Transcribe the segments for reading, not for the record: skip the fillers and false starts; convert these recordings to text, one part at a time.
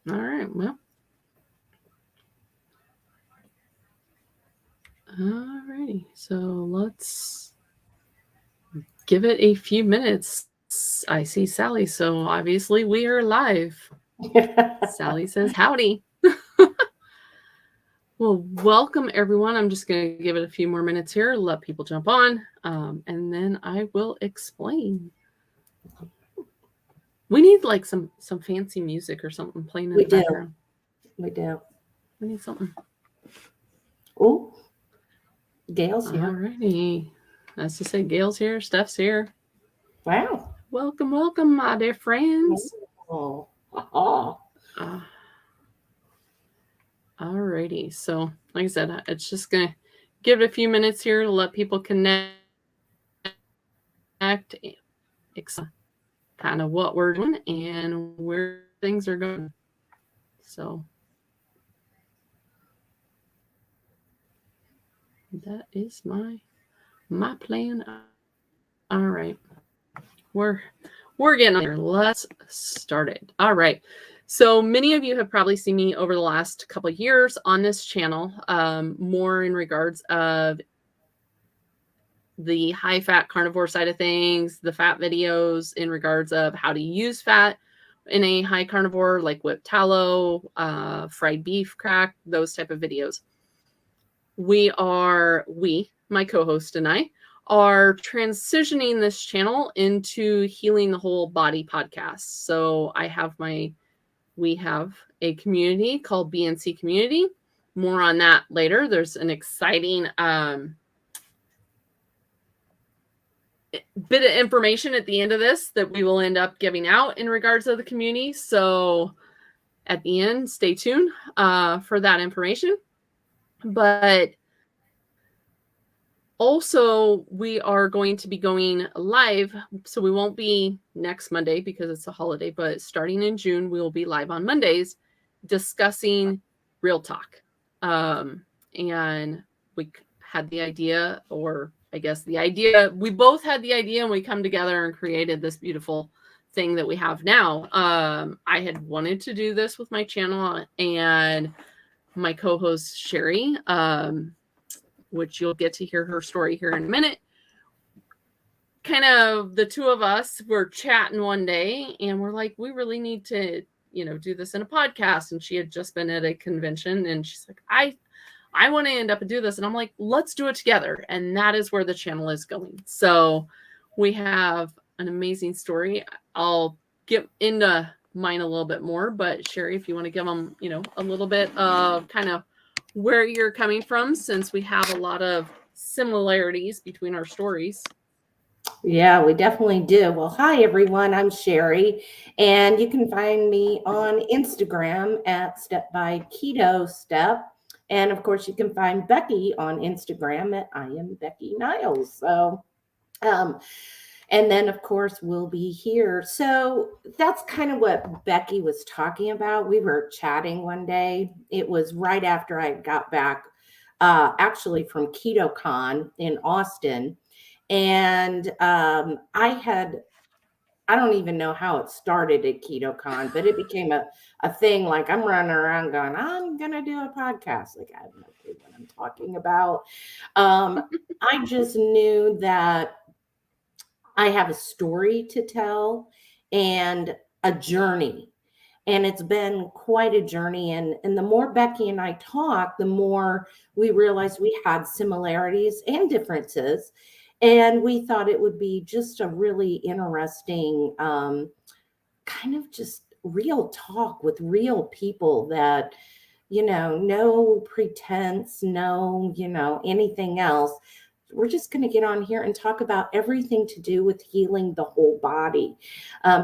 All right. Well. All righty. So let's give it a few minutes. I see Sally. So obviously we are live. Sally says howdy. Well, welcome everyone. I'm just going to give it a few more minutes here, let people jump on, and then I will explain. We need like some fancy music or something playing in the background. We do. We need something. Oh, Gail's here. Alrighty. As to say, Gail's here. Steph's here. Wow. Welcome, my dear friends. Oh. Alrighty. So, like I said, it's just going to give it a few minutes here to let people connect, kind of what we're doing and where things are going. So, that is my plan. All right. We're getting there. Let's start it. All right. So many of you have probably seen me over the last couple of years on this channel, more in regards of the high fat carnivore side of things, the fat videos in regards of how to use fat in a high carnivore, like whipped tallow, fried beef crack, those type of videos. My co-host and I, are transitioning this channel into Healing the Whole Body podcast. So we have a community called BNC Community. More on that later. There's an exciting bit of information at the end of this that we will end up giving out in regards to the community. So at the end, stay tuned for that information. But also, we are going to be going live. So we won't be next Monday because it's a holiday, but starting in June, we will be live on Mondays discussing real talk. And we had the idea, or I guess we both had the idea and we come together and created this beautiful thing that we have now. I had wanted to do this with my channel and my co-host Sherry, which you'll get to hear her story here in a minute. Kind of the two of us were chatting one day and we're like, we really need to, do this in a podcast. And she had just been at a convention and she's like, I want to end up and do this. And I'm like, let's do it together. And that is where the channel is going. So we have an amazing story. I'll get into mine a little bit more, but Sherry, if you want to give them, a little bit of kind of where you're coming from, since we have a lot of similarities between our stories. Yeah, we definitely do. Well, hi, everyone. I'm Sherry, and you can find me on Instagram at Step by Keto Step. And of course, you can find Becky on Instagram at I am Becky Niles. So, and then, of course, we'll be here. So that's kind of what Becky was talking about. We were chatting one day. It was right after I got back, actually from KetoCon in Austin. And I don't even know how it started at KetoCon, but it became a thing. Like I'm running around going, I'm going to do a podcast. Like I have no clue what I'm talking about. I just knew that I have a story to tell and a journey. And it's been quite a journey. And the more Becky and I talk, the more we realized we had similarities and differences. And we thought it would be just a really interesting kind of just real talk with real people that, no pretense, no, anything else. We're just going to get on here and talk about everything to do with healing the whole body,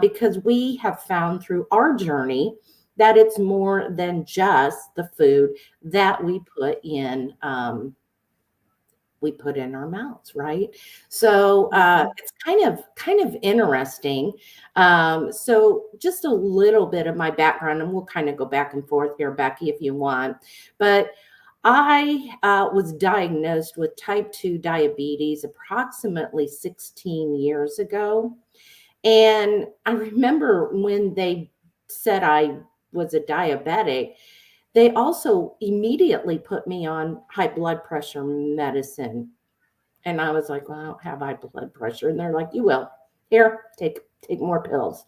because we have found through our journey that it's more than just the food that we put in our mouths, right? So it's kind of interesting. So just a little bit of my background, and we'll kind of go back and forth here, Becky, if you want. But I was diagnosed with type 2 diabetes approximately 16 years ago. And I remember when they said I was a diabetic, they also immediately put me on high blood pressure medicine. And I was like, well, I don't have high blood pressure. And they're like, you will. Here, take more pills.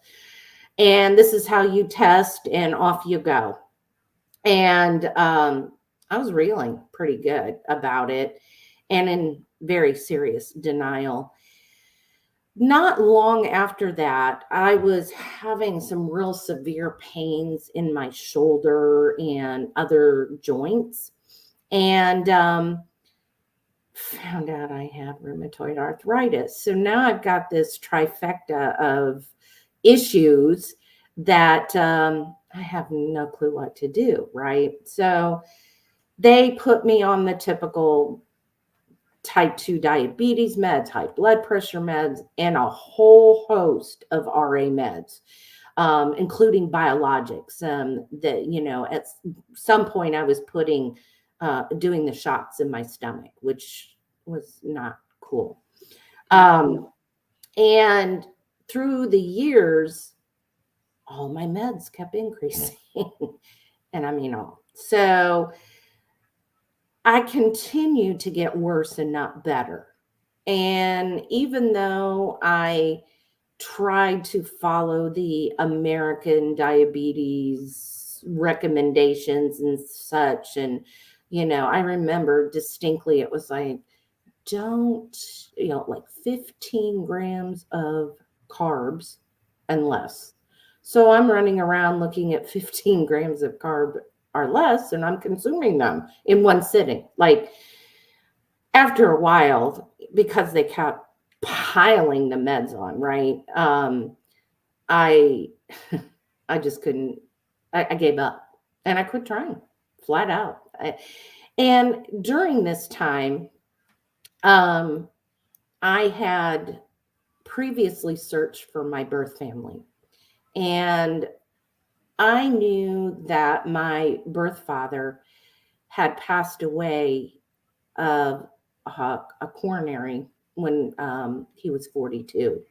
And this is how you test, and off you go. And I was reeling pretty good about it and in very serious denial. Not long after that, I was having some real severe pains in my shoulder and other joints. And found out I had rheumatoid arthritis. So now I've got this trifecta of issues that I have no clue what to do, right? So they put me on the typical type 2 diabetes meds, high blood pressure meds, and a whole host of RA meds, including biologics. That, you know, at some point I was doing the shots in my stomach, which was not cool. And through the years, all my meds kept increasing. And I mean, all. So I continued to get worse and not better. And even though I tried to follow the American diabetes recommendations and such, and, you know, I remember distinctly, it was like, don't, you know, like 15 grams of carbs and less. So I'm running around looking at 15 grams of carb or less, and I'm consuming them in one sitting. Like, after a while, because they kept piling the meds on, right? I just couldn't. I gave up, and I quit trying, flat out. And during this time, I had previously searched for my birth family, and I knew that my birth father had passed away of a coronary when he was 42.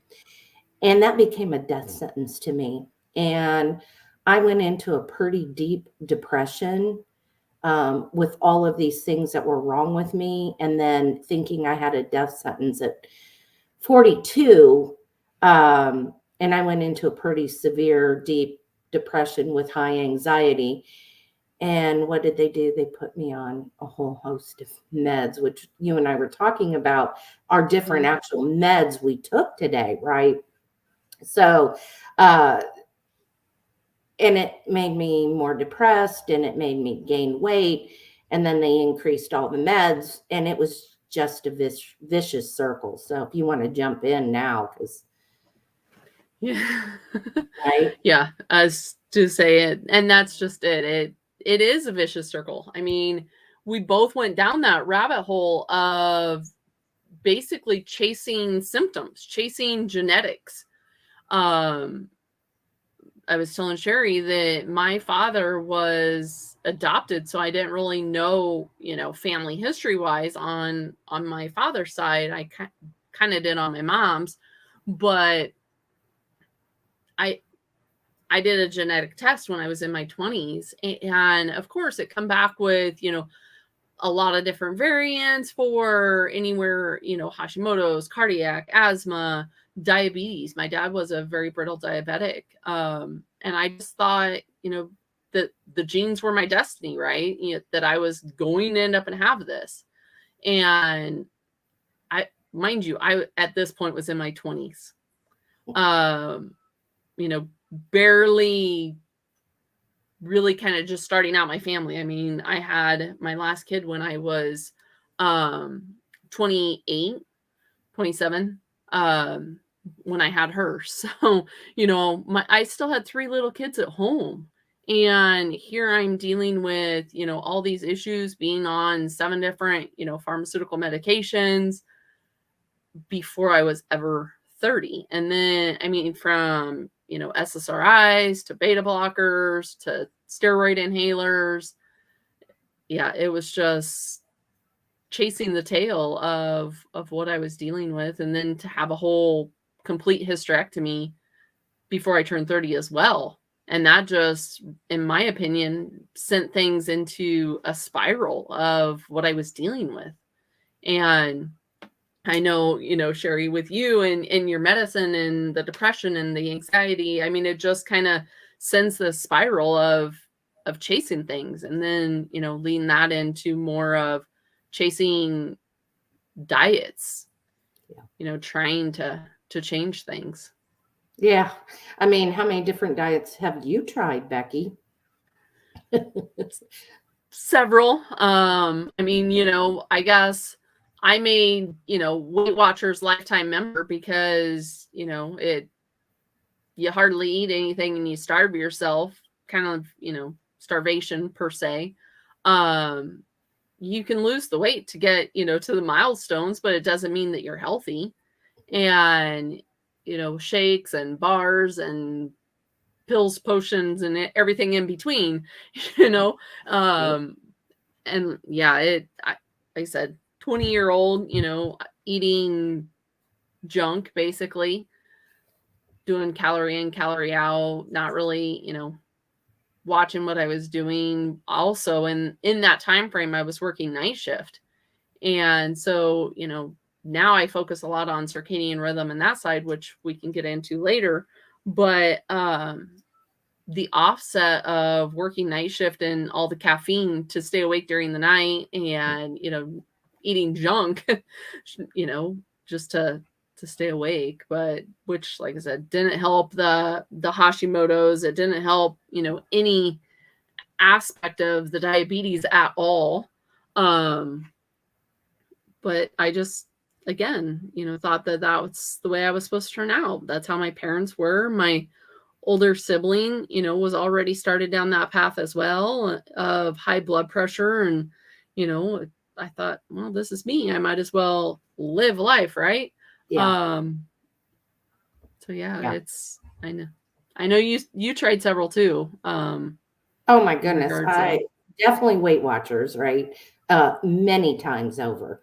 And that became a death sentence to me. And I went into a pretty deep depression with all of these things that were wrong with me. And then thinking I had a death sentence at 42. And I went into a pretty severe, deep depression with high anxiety. And what did they do? They put me on a whole host of meds, which you and I were talking about are different actual meds we took today, right? So, and it made me more depressed, and it made me gain weight. And then they increased all the meds, and it was just a vicious circle. So if you want to jump in now, because Yeah. right? Yeah, as to say it. And that's just it. It is a vicious circle. I mean, we both went down that rabbit hole of basically chasing symptoms, chasing genetics. I was telling Sherry that my father was adopted, so I didn't really know, you know, family history wise on my father's side. I kind of did on my mom's, but I did a genetic test when I was in my 20s, and of course it come back with, you know, a lot of different variants for anywhere, you know, Hashimoto's, cardiac, asthma, diabetes. My dad was a very brittle diabetic. And I just thought, you know, that the genes were my destiny, right? You know, that I was going to end up and have this. And mind you, I at this point was in my 20s. You know, barely really kind of just starting out my family. I mean, I had my last kid when I was 28, 27, when I had her. So, you know, I still had 3 little kids at home. And here I'm dealing with, you know, all these issues, being on 7 different, you know, pharmaceutical medications before I was ever 30. And then, I mean, from, you know, SSRIs to beta blockers to steroid inhalers. Yeah, it was just chasing the tail of what I was dealing with. And then to have a whole complete hysterectomy before I turned 30 as well. And that just, in my opinion, sent things into a spiral of what I was dealing with. And I know, Sherry, with you and your medicine and the depression and the anxiety, I mean, it just kind of sends this spiral of chasing things, and then, leading that into more of chasing diets, trying to change things. Yeah. I mean, how many different diets have you tried, Becky? Several. I mean, I guess I made, Weight Watchers lifetime member because, you hardly eat anything and you starve yourself, kind of, starvation per se. You can lose the weight to get, to the milestones, but it doesn't mean that you're healthy. And, shakes and bars and pills, potions, and everything in between, and yeah, like I said, 20-year-old, eating junk, basically doing calorie in, calorie out, not really, watching what I was doing. Also, in that time frame, I was working night shift. And so, now I focus a lot on circadian rhythm and that side, which we can get into later. But the offset of working night shift and all the caffeine to stay awake during the night, and eating junk, just to stay awake, but which, like I said, didn't help the Hashimoto's. It didn't help any aspect of the diabetes at all. But I just, again, thought that was the way I was supposed to turn out. That's how my parents were. My older sibling, was already started down that path as well, of high blood pressure. And, I thought, well, this is me. I might as well live life, right? Yeah. So yeah. I know you tried several too. Oh my goodness. I Definitely Weight Watchers, right? Many times over.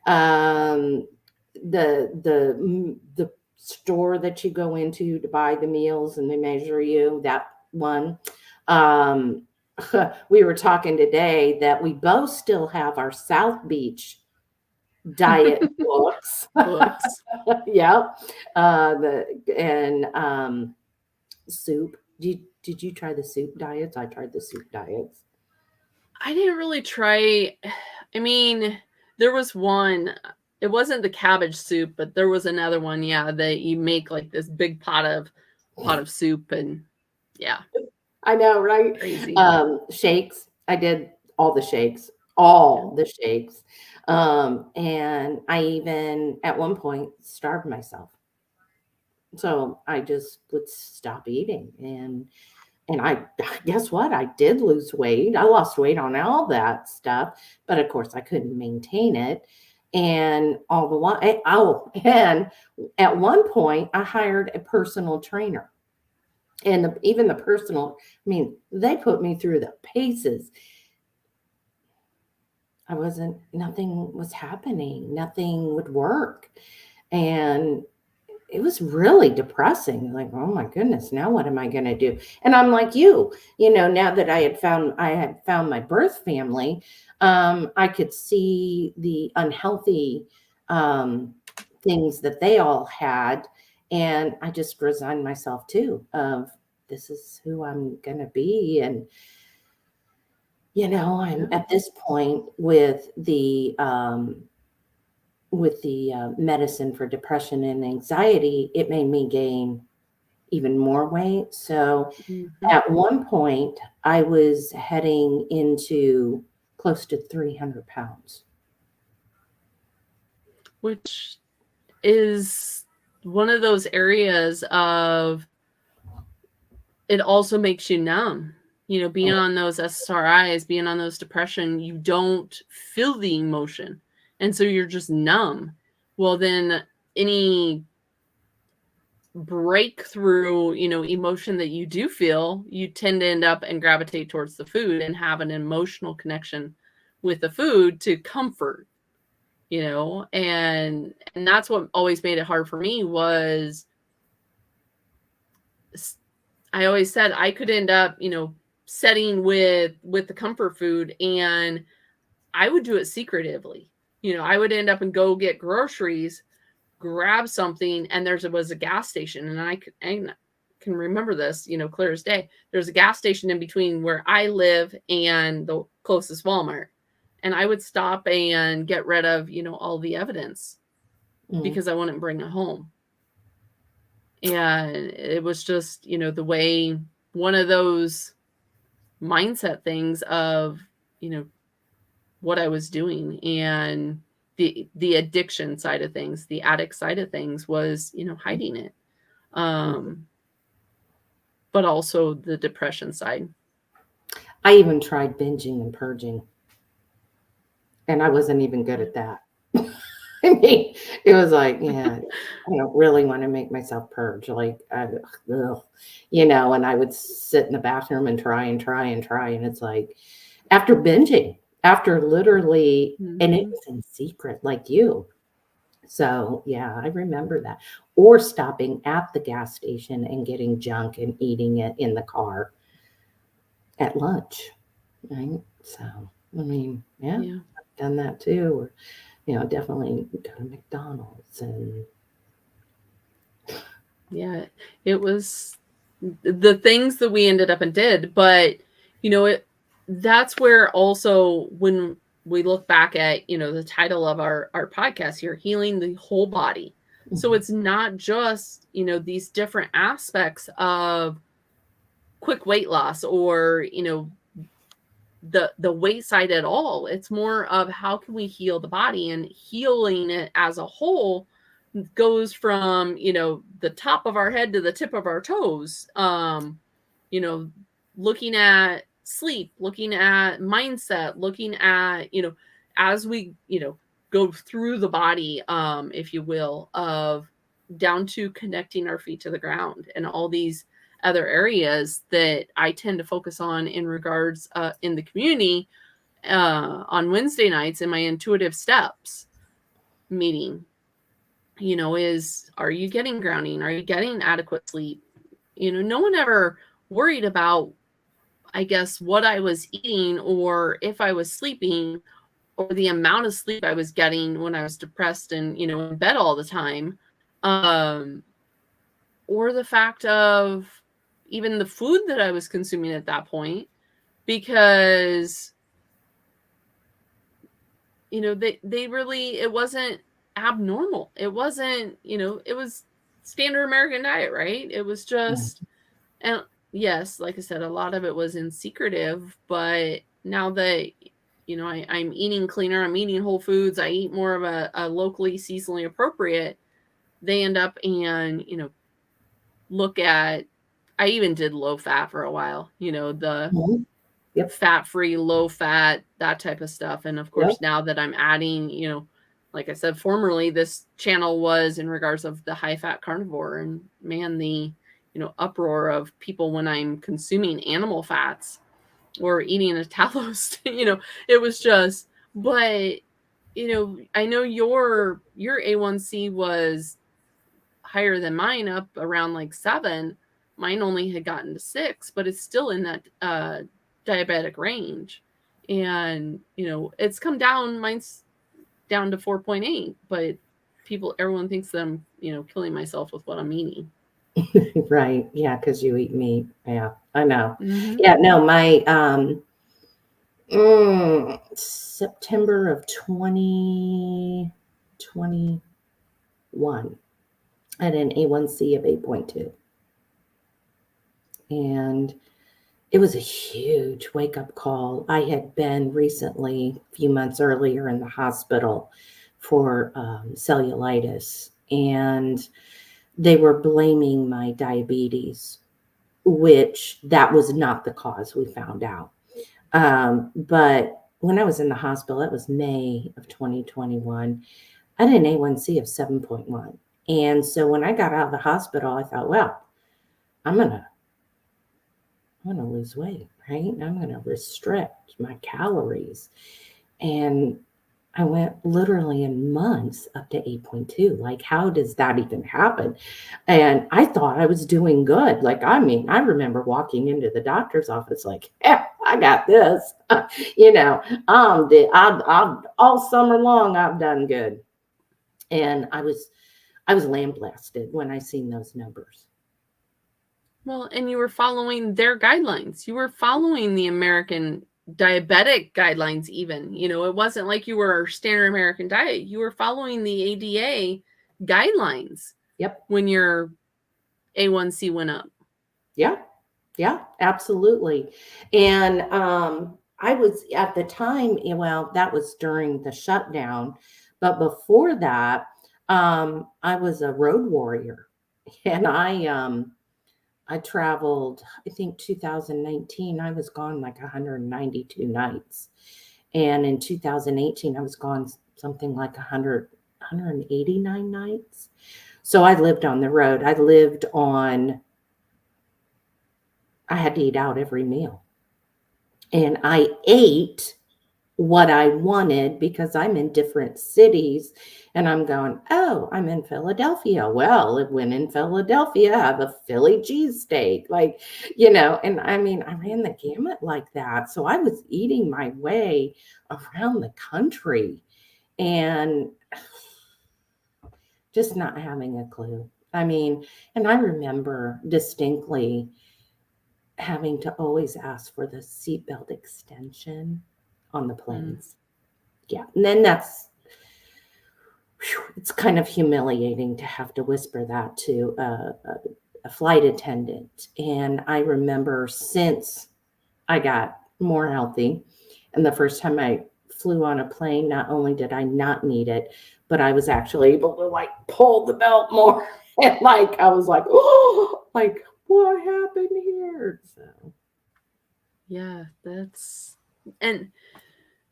The store that you go into to buy the meals and they measure you, that one. We were talking today that we both still have our South Beach diet books. Yep. Soup. Did you try the soup diets? I tried the soup diets. I didn't really try. I mean, there was one. It wasn't the cabbage soup, but there was another one. Yeah, that you make like this big pot of soup, and yeah. I know, right? Crazy. Shakes. I did all the shakes, the shakes. And I even at one point starved myself. So I just would stop eating, and I guess what? I did lose weight. I lost weight on all that stuff, but of course I couldn't maintain it. And all the while, and at one point I hired a personal trainer. And even the personal, I mean, they put me through the paces. Nothing was happening. Nothing would work. And it was really depressing. Like, oh my goodness, now what am I going to do? And I'm like you, now that I had found my birth family, I could see the unhealthy things that they all had. And I just resigned myself too, of this is who I'm going to be. And, I'm at this point with the medicine for depression and anxiety, it made me gain even more weight. So at one point, I was heading into close to 300 pounds. Which is one of those areas of, it also makes you numb. Being on those SSRIs, being on those depression, you don't feel the emotion. And so you're just numb. Well, then any breakthrough, emotion that you do feel, you tend to end up and gravitate towards the food and have an emotional connection with the food to comfort, and that's what always made it hard for me was, I always said I could end up, setting with the comfort food, and I would do it secretively. I would end up and go get groceries, grab something, and there was a gas station, and I can remember this, clear as day. There's a gas station in between where I live and the closest Walmart. And I would stop and get rid of, all the evidence because I wouldn't bring it home. And it was just, the way, one of those mindset things of, what I was doing, and the addiction side of things, the addict side of things was, hiding it. But also the depression side. I even tried binging and purging, and I wasn't even good at that. I mean, it was like, yeah, I don't really want to make myself purge. Like, and I would sit in the bathroom and try. And it's like, after binging, after literally, and it was in secret, like you. So, yeah, I remember that. Or stopping at the gas station and getting junk and eating it in the car at lunch, right? So, I mean, yeah. I've done that too. Or, definitely go to McDonald's. And yeah, it was the things that we ended up and did. But, that's where also, when we look back at, the title of our podcast here, Healing the Whole Body. So it's not just, these different aspects of quick weight loss or, the weight side at all. It's more of how can we heal the body, and healing it as a whole goes from, the top of our head to the tip of our toes. Looking at sleep, looking at mindset, looking at, as we, go through the body, if you will, of down to connecting our feet to the ground, and all these other areas that I tend to focus on in regards in the community on Wednesday nights in my intuitive steps meeting, is, are you getting grounding? Are you getting adequate sleep? No one ever worried about, I guess, what I was eating, or if I was sleeping, or the amount of sleep I was getting when I was depressed and, in bed all the time. Or the fact of even the food that I was consuming at that point, because, they really, it wasn't abnormal. It wasn't, it was standard American diet, right? It was just, and yes, like I said, a lot of it was in secretive, but now that, I'm eating cleaner, I'm eating whole foods, I eat more of a locally, seasonally appropriate, they end up and, look at, I even did low fat for a while, the fat-free, low fat, that type of stuff. And of course, now that I'm adding, like I said, formerly this channel was in regards of the high fat carnivore, and man, the, uproar of people when I'm consuming animal fats or eating a talos, it was just, but, I know your A1C was higher than mine, up around like 7. Mine only had gotten to 6, but it's still in that diabetic range. And, it's come down. Mine's down to 4.8, but everyone thinks that I'm, killing myself with what I'm eating. Right. Yeah. Cause you eat meat. Yeah, I know. Yeah. No, my, September of 2021, I had an A1C of 8.2. And it was a huge wake-up call. I had been recently, a few months earlier, in the hospital for cellulitis, and they were blaming my diabetes, which that was not the cause, we found out. But when I was in the hospital, that was May of 2021, I had an A1C of 7.1. And so when I got out of the hospital, I thought, well, I'm going to lose weight, right? I'm going to restrict my calories. And I went literally in months up to 8.2. Like, how does that even happen? And I thought I was doing good. Like, I mean, I remember walking into the doctor's office like, yeah, I got this. You know, I've all summer long, I've done good. And I was lambasted when I seen those numbers. Well, and you were following their guidelines. You were following the American diabetic guidelines even. You know, it wasn't like you were standard American diet. You were following the ADA guidelines. Yep. When your A1C went up. Yeah. Yeah, absolutely. And I was at the time, well, that was during the shutdown, but before that, I was a road warrior, and I traveled. I think 2019, I was gone like 192 nights, and in 2018, I was gone something like 189 nights. So I lived on the road. I had to eat out every meal. And I ate what I wanted because I'm in different cities and I'm going, oh, I'm in Philadelphia. Well, when in Philadelphia, have a Philly cheesesteak. Like, you know, and I mean, I ran the gamut like that. So I was eating my way around the country and just not having a clue. I mean, and I remember distinctly having to always ask for the seatbelt extension on the planes. Yeah. And then it's kind of humiliating to have to whisper that to a flight attendant. And I remember since I got more healthy and the first time I flew on a plane, not only did I not need it, but I was actually able to like pull the belt more. And like, I was like, oh, like, what happened here? So, yeah, and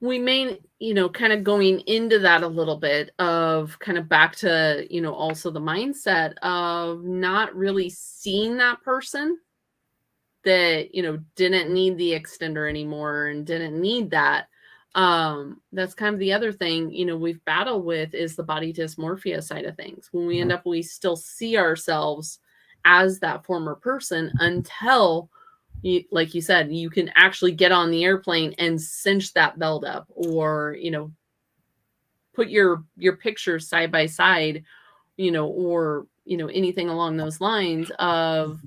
we may, kind of going into that a little bit of kind of back to, also the mindset of not really seeing that person that, didn't need the extender anymore and didn't need that. That's kind of the other thing, we've battled with is the body dysmorphia side of things. When we end up, we still see ourselves as that former person until like you said, you can actually get on the airplane and cinch that belt up or, put your pictures side by side, or, anything along those lines of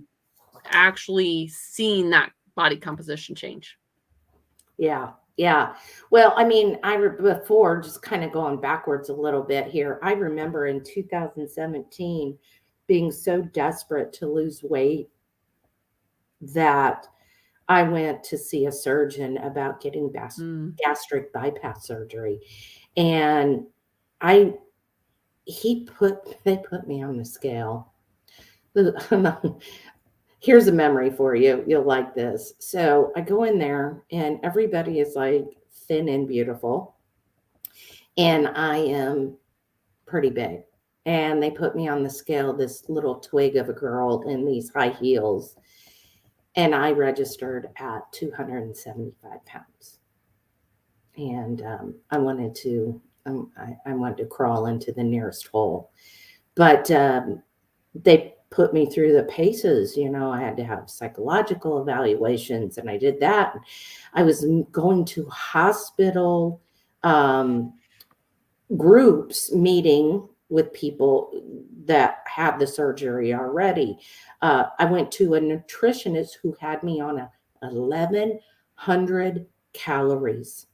actually seeing that body composition change. yeah. Yeah. Well, I mean, before just kind of going backwards a little bit here, I remember in 2017 being so desperate to lose weight that I went to see a surgeon about getting gastric bypass surgery. And they put me on the scale. Here's a memory for you. You'll like this. So I go in there and everybody is like thin and beautiful. And I am pretty big. And they put me on the scale, this little twig of a girl in these high heels. And I registered at 275 pounds. And I wanted to crawl into the nearest hole. But they put me through the paces. I had to have psychological evaluations, and I did that. I was going to hospital groups meeting with people that had the surgery already. I went to a nutritionist who had me on 1,100 calories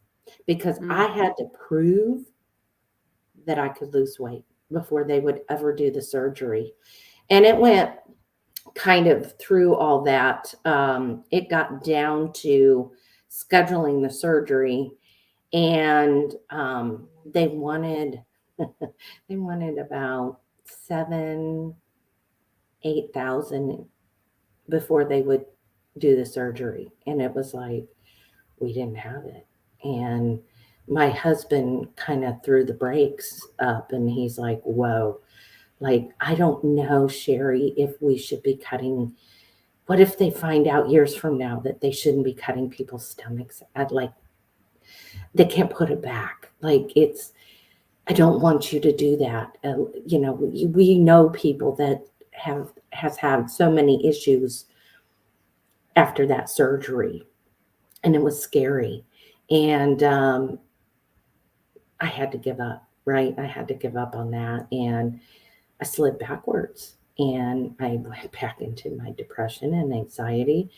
because I had to prove that I could lose weight before they would ever do the surgery. And it went kind of through all that. It got down to scheduling the surgery, and they wanted about 8,000 before they would do the surgery. And it was like, we didn't have it. And my husband kind of threw the brakes up, and he's like, whoa, like, I don't know, Sherry, if we should be cutting. What if they find out years from now that they shouldn't be cutting people's stomachs? They can't put it back. Like I don't want you to do that. You know, we know people that has had so many issues after that surgery, and it was scary. And I had to give up, right? I had to give up on that, and I slid backwards, and I went back into my depression and anxiety,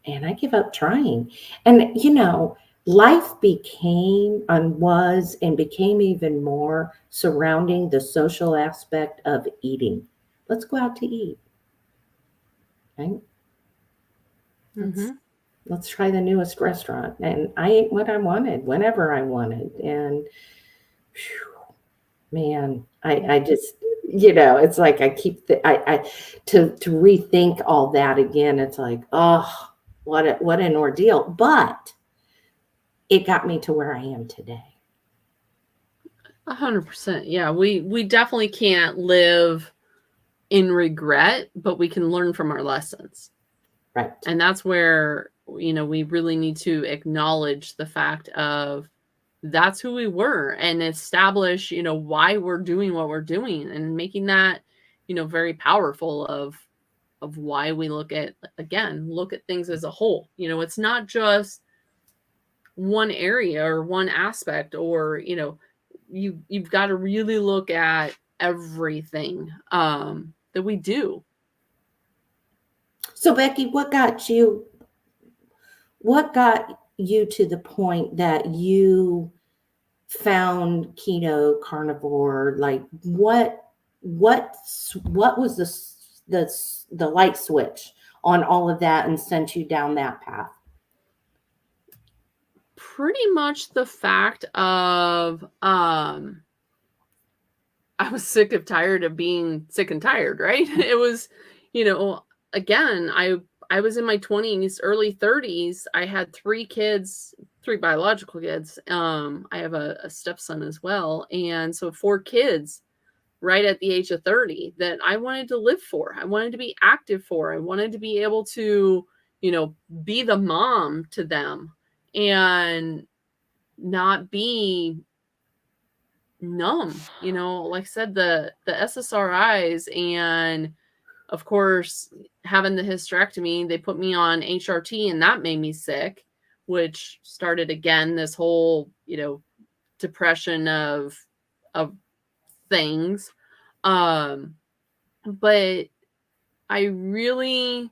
and I give up trying. And you know, life became and was and became even more surrounding the social aspect of eating. Let's go out to eat, right? Let's Mm-hmm. let's try the newest restaurant. And I ate what I wanted whenever I wanted. And phew, man, I just, you know, it's like I keep to rethink all that again. It's like, oh, what an ordeal. But it got me to where I am today. 100%. Yeah, we definitely can't live in regret, but we can learn from our lessons. Right. And that's where, you know, we really need to acknowledge the fact of that's who we were and establish, you know, why we're doing what we're doing and making that, you know, very powerful of why we look at things as a whole. You know, it's not just one area or one aspect, or, you know, you've got to really look at everything that we do. So Becky, what got you to the point that you found keto carnivore? Like what was the light switch on all of that and sent you down that path? Pretty much the fact of I was sick of tired of being sick and tired, right? It was, you know, again, I was in my 20s, early 30s. I had 3 kids, 3 biological kids. I have a stepson as well. And so 4 kids right at the age of 30 that I wanted to live for. I wanted to be active for. I wanted to be able to, you know, be the mom to them and not be numb. You know, like I said, the SSRIs, and of course having the hysterectomy, they put me on HRT, and that made me sick, which started again this whole, you know, depression of things. But I really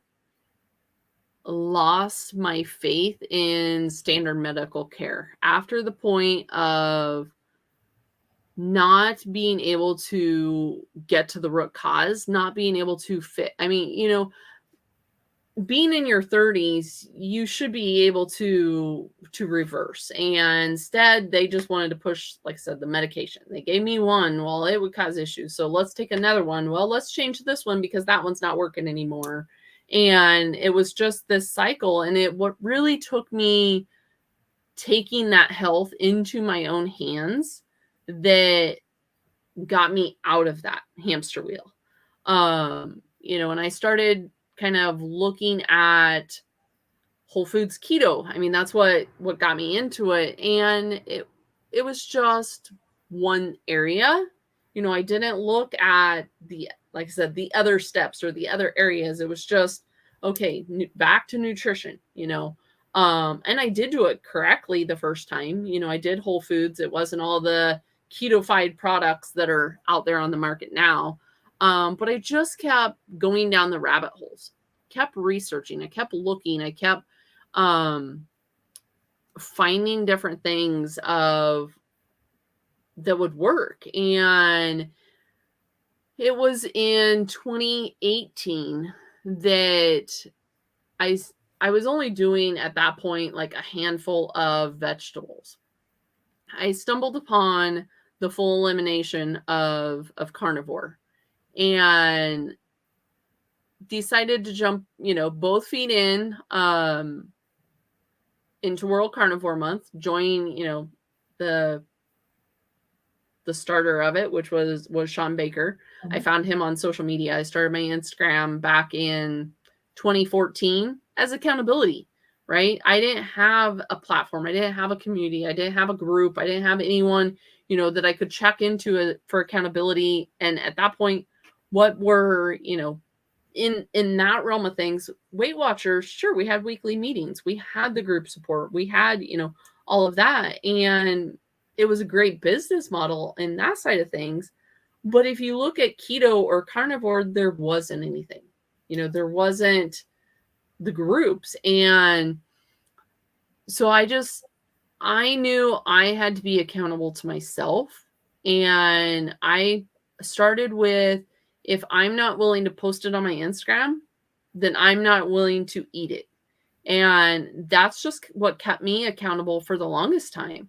lost my faith in standard medical care after the point of not being able to get to the root cause, not being able to fit. I mean, you know, being in your 30s, you should be able to reverse. And instead, they just wanted to push, like I said, the medication. They gave me one, well, it would cause issues. So let's take another one. Well, let's change this one because that one's not working anymore. And it was just this cycle. And what really took me taking that health into my own hands that got me out of that hamster wheel. You know, and I started kind of looking at Whole Foods keto. I mean, that's what got me into it. And it was just one area. You know, I didn't look at like I said, the other steps or the other areas. It was just, okay, back to nutrition, you know. And I did do it correctly the first time. You know, I did Whole Foods. It wasn't all the keto-fied products that are out there on the market now. But I just kept going down the rabbit holes, kept researching, I kept looking, I kept finding different things that would work. And it was in 2018 that I was only doing at that point like a handful of vegetables. I stumbled upon the full elimination of carnivore and decided to jump, you know, both feet in into World Carnivore Month, join, you know, the starter of it, which was Sean Baker. I found him on social media. I started my Instagram back in 2014 as accountability. right? I didn't have a platform. I didn't have a community. I didn't have a group. I didn't have anyone, you know, that I could check into for accountability. And at that point, what were, you know, in that realm of things, Weight Watchers, sure, we had weekly meetings. We had the group support. We had, you know, all of that. And it was a great business model in that side of things. But if you look at keto or carnivore, there wasn't anything. You know, there wasn't the groups. And so I knew I had to be accountable to myself. And I started with, if I'm not willing to post it on my Instagram, then I'm not willing to eat it. And that's just what kept me accountable for the longest time.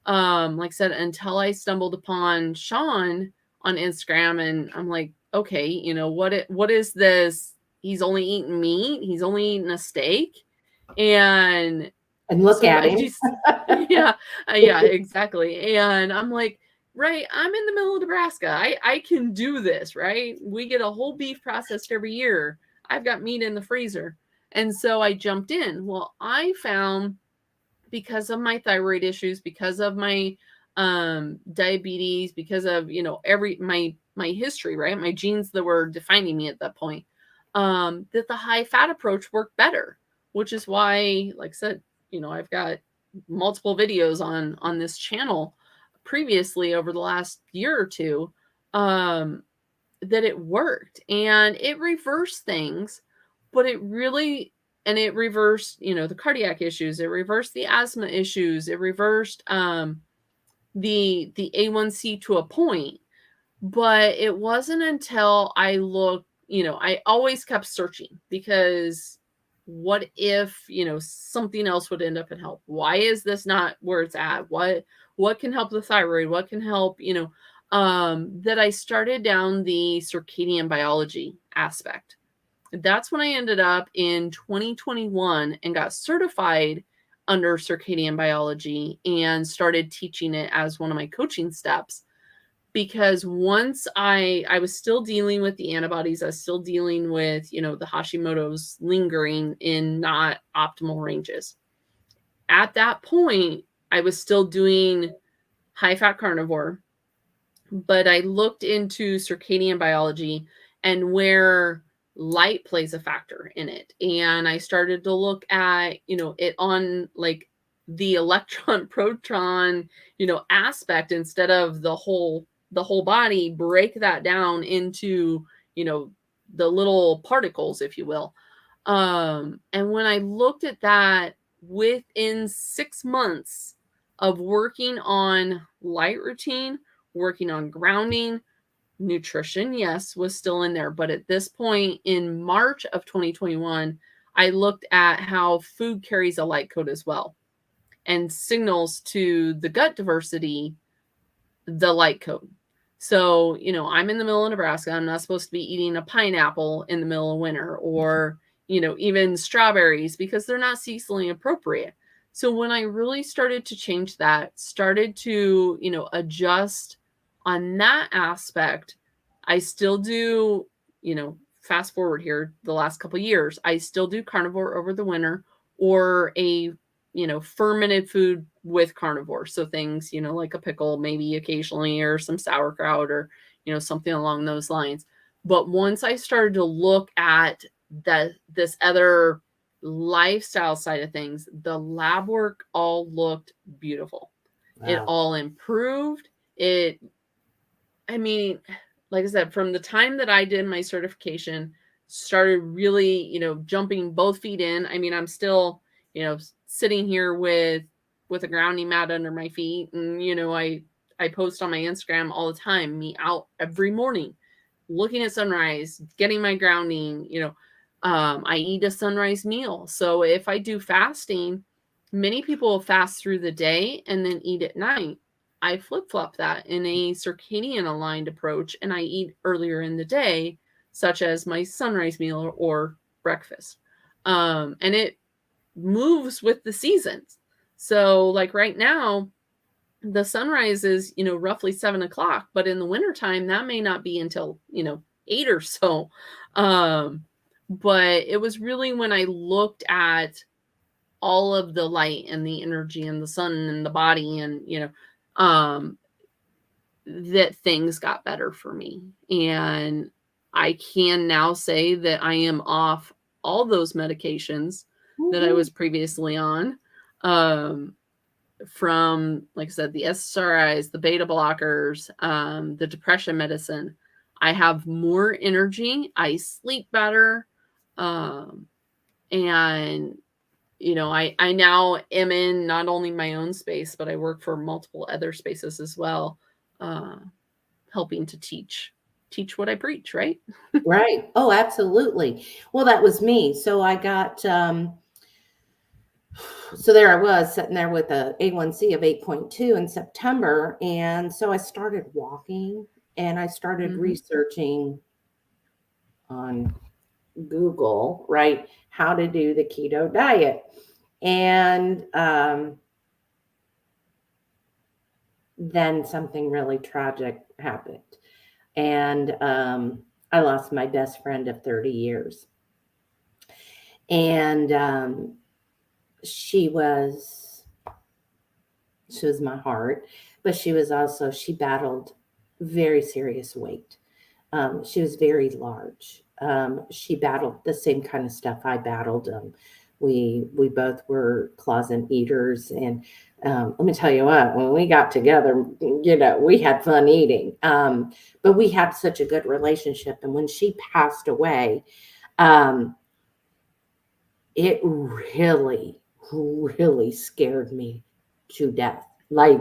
Like I said, until I stumbled upon Sean on Instagram, and I'm like, okay, you know, what is this? He's only eating meat. He's only eating a steak. And look so at I him. just, yeah, exactly. And I'm like, right, I'm in the middle of Nebraska. I can do this, right? We get a whole beef processed every year. I've got meat in the freezer. And so I jumped in. Well, I found, because of my thyroid issues, because of my diabetes, because of, you know, my history, right? My genes that were defining me at that point, that the high fat approach worked better, which is why, like I said, you know, I've got multiple videos on this channel previously over the last year or two, that it worked and it reversed things, but it really, and it reversed, you know, the cardiac issues, it reversed the asthma issues, it reversed the A1C to a point. But it wasn't until I looked, you know, I always kept searching, because what if, you know, something else would end up and help? Why is this not where it's at? What can help the thyroid? What can help, you know, that I started down the circadian biology aspect. That's when I ended up in 2021 and got certified under circadian biology and started teaching it as one of my coaching steps. Because once I was still dealing with the antibodies, I was still dealing with, you know, the Hashimoto's lingering in not optimal ranges. At that point, I was still doing high fat carnivore, but I looked into circadian biology and where light plays a factor in it. And I started to look at, you know, it on like the electron proton, you know, aspect, instead of the whole body, break that down into, you know, the little particles, if you will. And when I looked at that, within 6 months of working on light routine, working on grounding, nutrition, yes, was still in there. But at this point in March of 2021, I looked at how food carries a light code as well and signals to the gut diversity the light code. So, you know, I'm in the middle of Nebraska. I'm not supposed to be eating a pineapple in the middle of winter, or, you know, even strawberries, because they're not seasonally appropriate. So when I really started to change that, started to, you know, adjust on that aspect, I still do, you know, fast forward here the last couple of years, I still do carnivore over the winter, or a, you know, fermented food with carnivore. So things, you know, like a pickle, maybe occasionally, or some sauerkraut, or, you know, something along those lines. But once I started to look at this other lifestyle side of things, the lab work all looked beautiful. Wow. It all improved. I mean, like I said, from the time that I did my certification, started really, you know, jumping both feet in. I mean, I'm still, you know, sitting here with a grounding mat under my feet, and, you know, I post on my Instagram all the time, me out every morning, looking at sunrise, getting my grounding, you know. I eat a sunrise meal. So if I do fasting, many people fast through the day and then eat at night. I flip-flop that in a circadian aligned approach, and I eat earlier in the day, such as my sunrise meal or breakfast. And it moves with the seasons. So like right now, the sunrise is, you know, roughly 7 o'clock, but in the wintertime, that may not be until, you know, 8 or so. But it was really when I looked at all of the light and the energy and the sun and the body, and that things got better for me. And I can now say that I am off all those medications that I was previously on. From, like I said, the SSRIs, the beta blockers, the depression medicine. I have more energy. I sleep better. And I now am in not only my own space, but I work for multiple other spaces as well, helping to teach what I preach, right? Right. Oh, absolutely. Well, that was me. So I got, so there I was sitting there with a A1C of 8.2 in September. And so I started walking and I started researching on Google, right, how to do the keto diet. And then something really tragic happened. And I lost my best friend of 30 years. And she was my heart, but she battled very serious weight. She was very large. She battled the same kind of stuff I battled. We both were closet eaters, and let me tell you what, when we got together, we had fun eating. But we had such a good relationship, and when she passed away, it really, really scared me to death. Like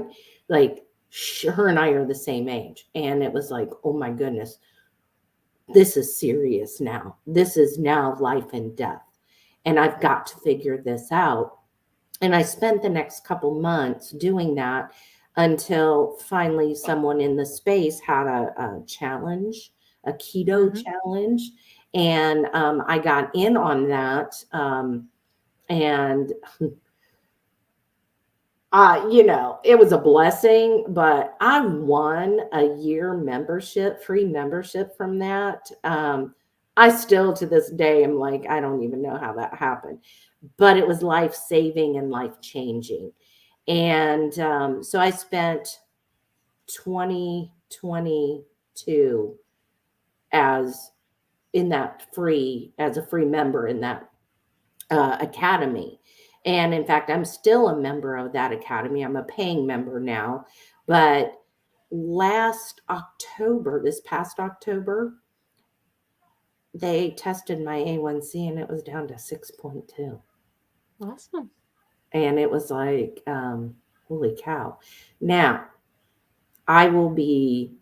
her and I are the same age, and it was like, oh my goodness, this is serious now. This is now life and death. And I've got to figure this out. And I spent the next couple months doing that until finally someone in the space had a challenge, a keto challenge. And I got in on that. And it was a blessing, but I won a year free membership from that. I still to this day am like, I don't even know how that happened, but it was life-saving and life-changing. And so I spent 2022 as a free member in that academy. And in fact, I'm still a member of that academy. I'm a paying member now. But this past October, they tested my A1C and it was down to 6.2. Awesome. And it was like, holy cow. Now, I will be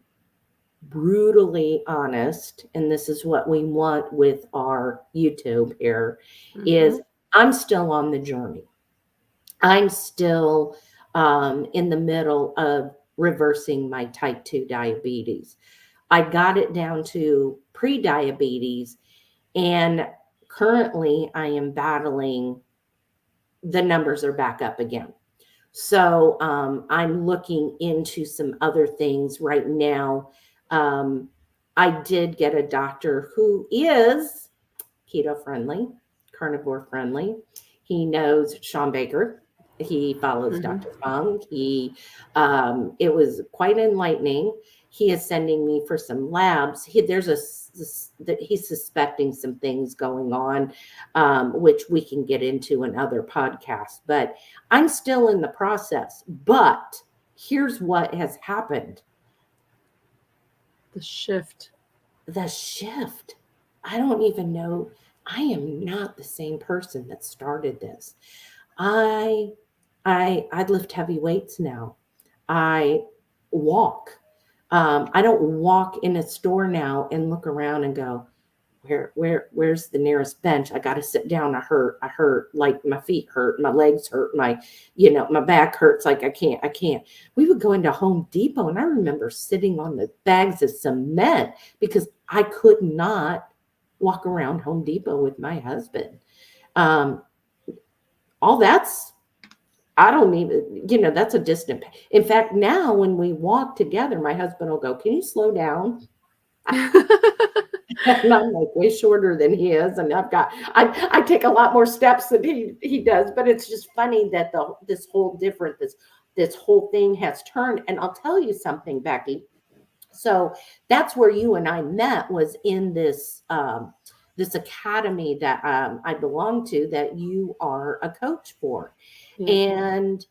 brutally honest, and this is what we want with our YouTube here, is I'm still on the journey. I'm still in the middle of reversing my type 2 diabetes. I got it down to pre-diabetes, and currently I am battling, the numbers are back up again. So I'm looking into some other things right now. I did get a doctor who is keto friendly, carnivore friendly. He knows Sean Baker. He follows Dr. Fung. It was quite enlightening. He is sending me for some labs. He's suspecting some things going on, which we can get into in other podcasts. But I'm still in the process. But here's what has happened. The shift. I don't even know. I am not the same person that started this. I lift heavy weights now. I walk. I don't walk in a store now and look around and go, where's the nearest bench? I got to sit down. I hurt, like my feet hurt, my legs hurt, my back hurts. Like I can't. We would go into Home Depot and I remember sitting on the bags of cement because I could not walk around Home Depot with my husband. All that's, I don't even, that's a distant. In fact, now when we walk together, my husband will go, "Can you slow down?" And I'm like way shorter than he is, and I take a lot more steps than he does. But it's just funny that this whole thing has turned. And I'll tell you something, Becky. So that's where you and I met, was in this academy that I belong to, that you are a coach for. Yeah. And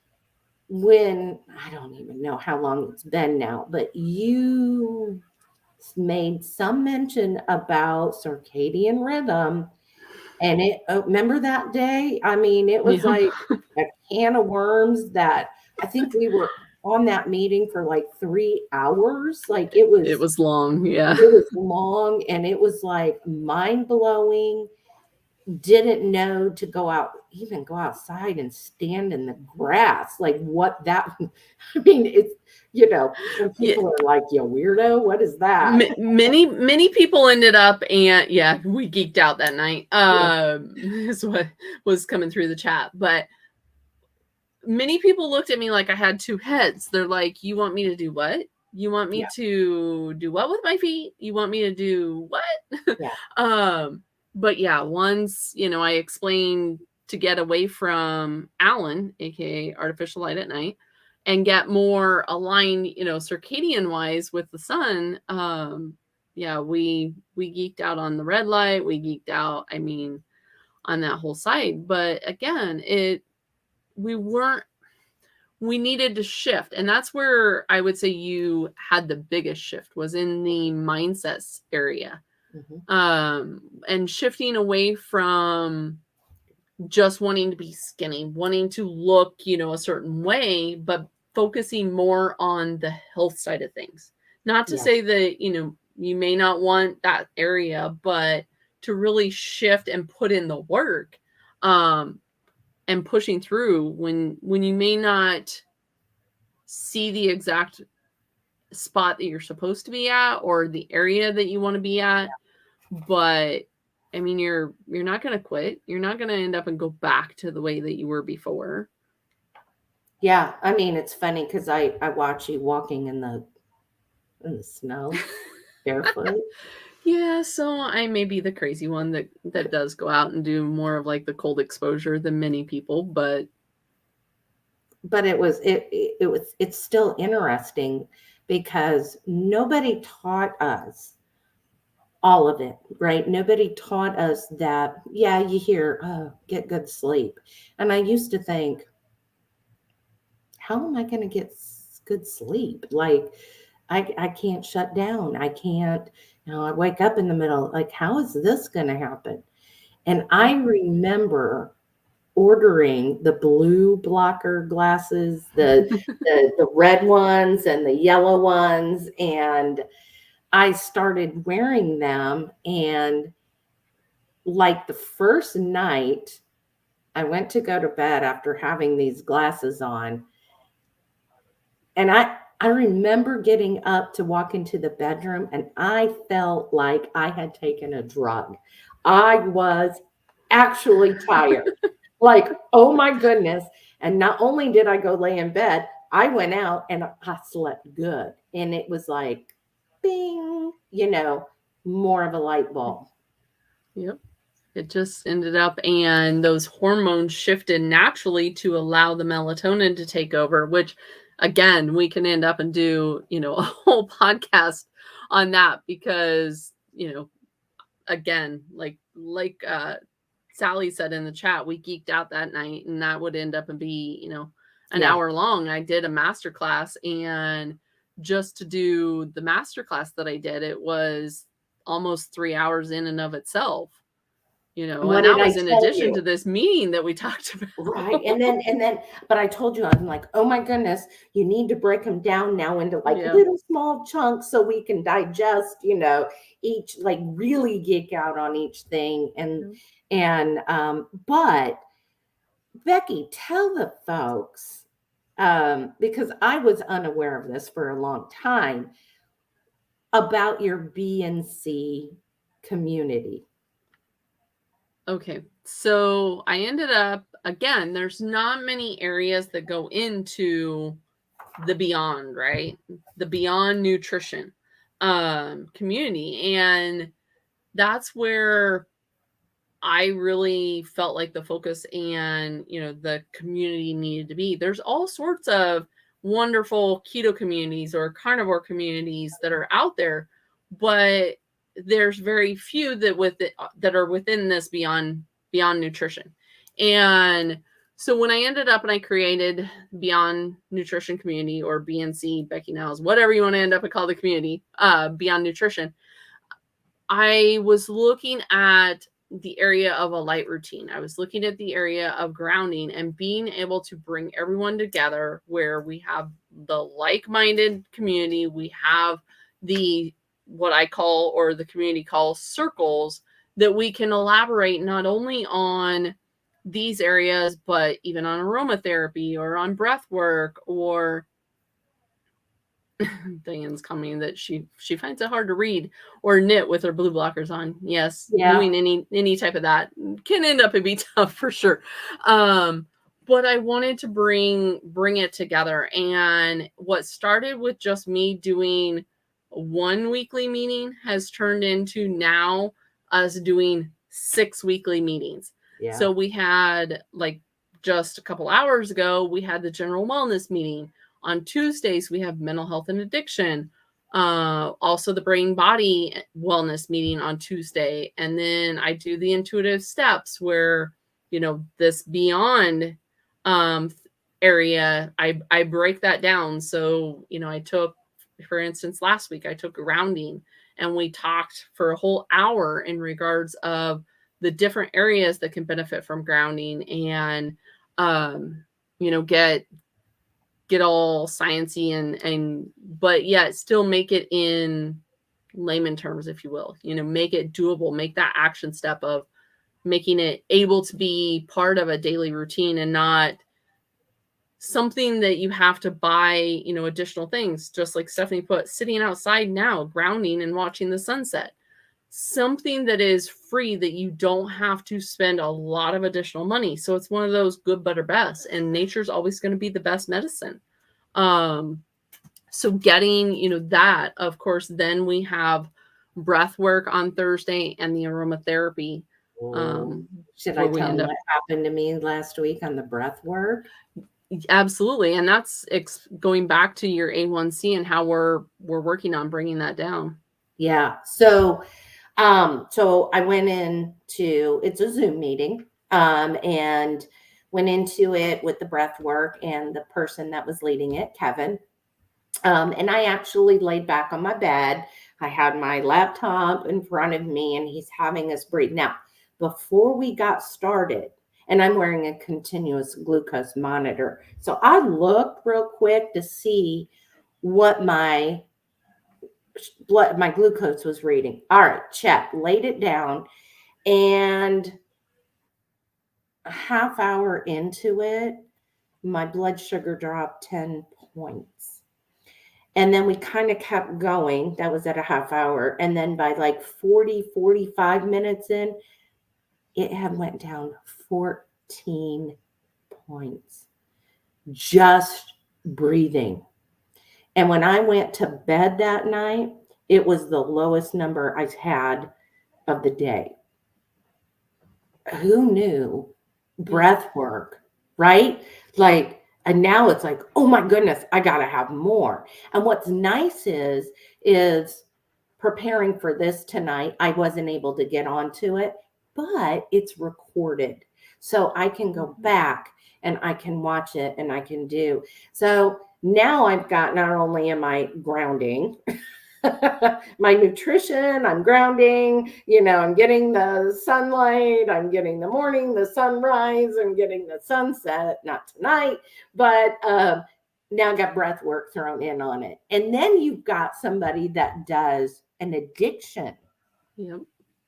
when, I don't even know how long it's been now, but you made some mention about circadian rhythm. And remember that day? I mean, it was Yeah. like a can of worms that I think we were on that meeting for like 3 hours. Like It was long. Yeah. it was long, and it was like mind blowing. Didn't know to even go outside and stand in the grass. Like what that, I mean, it's, some people are like, you weirdo, what is that? Many people ended up, and yeah, we geeked out that night. Is what was coming through the chat. But many people looked at me like I had two heads. They're like, you want me to do what? You want me to do what with my feet? You want me to do what? Yeah. But yeah, once, I explained to get away from Alan, aka artificial light at night, and get more aligned, circadian wise with the sun. Yeah, we geeked out on the red light. We geeked out, on that whole side. But again, we needed to shift. And that's where I would say you had the biggest shift, was in the mindsets area. Mm-hmm. And shifting away from just wanting to be skinny, wanting to look, a certain way, but focusing more on the health side of things. Not to say that, you may not want that area, but to really shift and put in the work, and pushing through when you may not see the exact spot that you're supposed to be at, or the area that you want to be at. But you're not going to quit. You're not going to end up and go back to the way that you were before. Yeah. It's funny because I watch you walking in the snow barefoot. Yeah, so I may be the crazy one that does go out and do more of like the cold exposure than many people, but it's still interesting because nobody taught us all of it, right? Nobody taught us that, you hear, oh, get good sleep. And I used to think, how am I going to get good sleep? Like, I can't shut down. I can't, I wake up in the middle. Like, how is this going to happen? And I remember ordering the blue blocker glasses, the red ones and the yellow ones. And I started wearing them. And like the first night I went to go to bed after having these glasses on, and I remember getting up to walk into the bedroom, and I felt like I had taken a drug. I was actually tired. Like, oh my goodness. And not only did I go lay in bed, I went out and I slept good. And it was like, bing, more of a light bulb. Yep. It just ended up, and those hormones shifted naturally to allow the melatonin to take over, which again, we can end up and do, a whole podcast on that, because, again, like Sally said in the chat, we geeked out that night, and that would end up and be, an hour long. I did a masterclass, and just to do the masterclass that I did, it was almost 3 hours in and of itself. And that was in addition to this meeting that we talked about. Right. And then, but I told you, I'm like, oh my goodness, you need to break them down now into like little small chunks so we can digest, each, like really geek out on each thing. But Becky, tell the folks, because I was unaware of this for a long time, about your B&C community. Okay, so I ended up, again, there's not many areas that go into the beyond, right? The beyond nutrition. community. And that's where I really felt like the focus and, the community needed to be. There's all sorts of wonderful keto communities or carnivore communities that are out there, but there's very few that are within this beyond nutrition. And so when I ended up and I created Beyond Nutrition Community, or BNC, Becky Niles, whatever you want to end up and call the community, Beyond Nutrition, I was looking at the area of a light routine. I was looking at the area of grounding and being able to bring everyone together where we have the like-minded community. We have what I call, or the community calls, circles, that we can elaborate not only on these areas, but even on aromatherapy or on breath work, or Diane's commenting that she finds it hard to read or knit with her blue blockers on. Yes, doing any type of that can end up and be tough for sure. But I wanted to bring it together. And what started with just me doing one weekly meeting has turned into now us doing 6 weekly meetings. Yeah. So we had, like, just a couple hours ago, we had the general wellness meeting. On Tuesdays, we have mental health and addiction. Also the brain body wellness meeting on Tuesday. And then I do the intuitive steps where, this beyond area, I break that down. So, I took, for instance, last week, I took grounding, and we talked for a whole hour in regards of the different areas that can benefit from grounding, and, get all sciencey and but yet still make it in layman terms, if you will, make it doable, make that action step of making it able to be part of a daily routine and not something that you have to buy, additional things. Just like Stephanie put, sitting outside now, grounding and watching the sunset, something that is free, that you don't have to spend a lot of additional money. So it's one of those good, better, best, and nature's always going to be the best medicine. So getting, that, of course, then we have breath work on Thursday and the aromatherapy. Should I tell them what happened to me last week on the breath work? Absolutely. And that's going back to your A1C and how we're working on bringing that down. Yeah. So I went into, it's a Zoom meeting, and went into it with the breath work and the person that was leading it, Kevin. And I actually laid back on my bed. I had my laptop in front of me, and he's having us breathe. Now, before we got started, and I'm wearing a continuous glucose monitor, so I looked real quick to see what my glucose was reading. All right, check, laid it down, and a half hour into it, my blood sugar dropped 10 points. And then we kind of kept going. That was at a half hour. And then by like 45 minutes in, it had went down 14 points. Just breathing. And when I went to bed that night, it was the lowest number I've had of the day. Who knew breath work, right? Like, and now it's like, oh my goodness, I got to have more. And what's nice is preparing for this tonight, I wasn't able to get onto it, but it's recorded. So I can go back and I can watch it and I can do. So now I've got, not only am I grounding, my nutrition, I'm grounding, I'm getting the sunlight, I'm getting the morning, the sunrise, I'm getting the sunset, not tonight, but now I've got breath work thrown in on it. And then you've got somebody that does an addiction.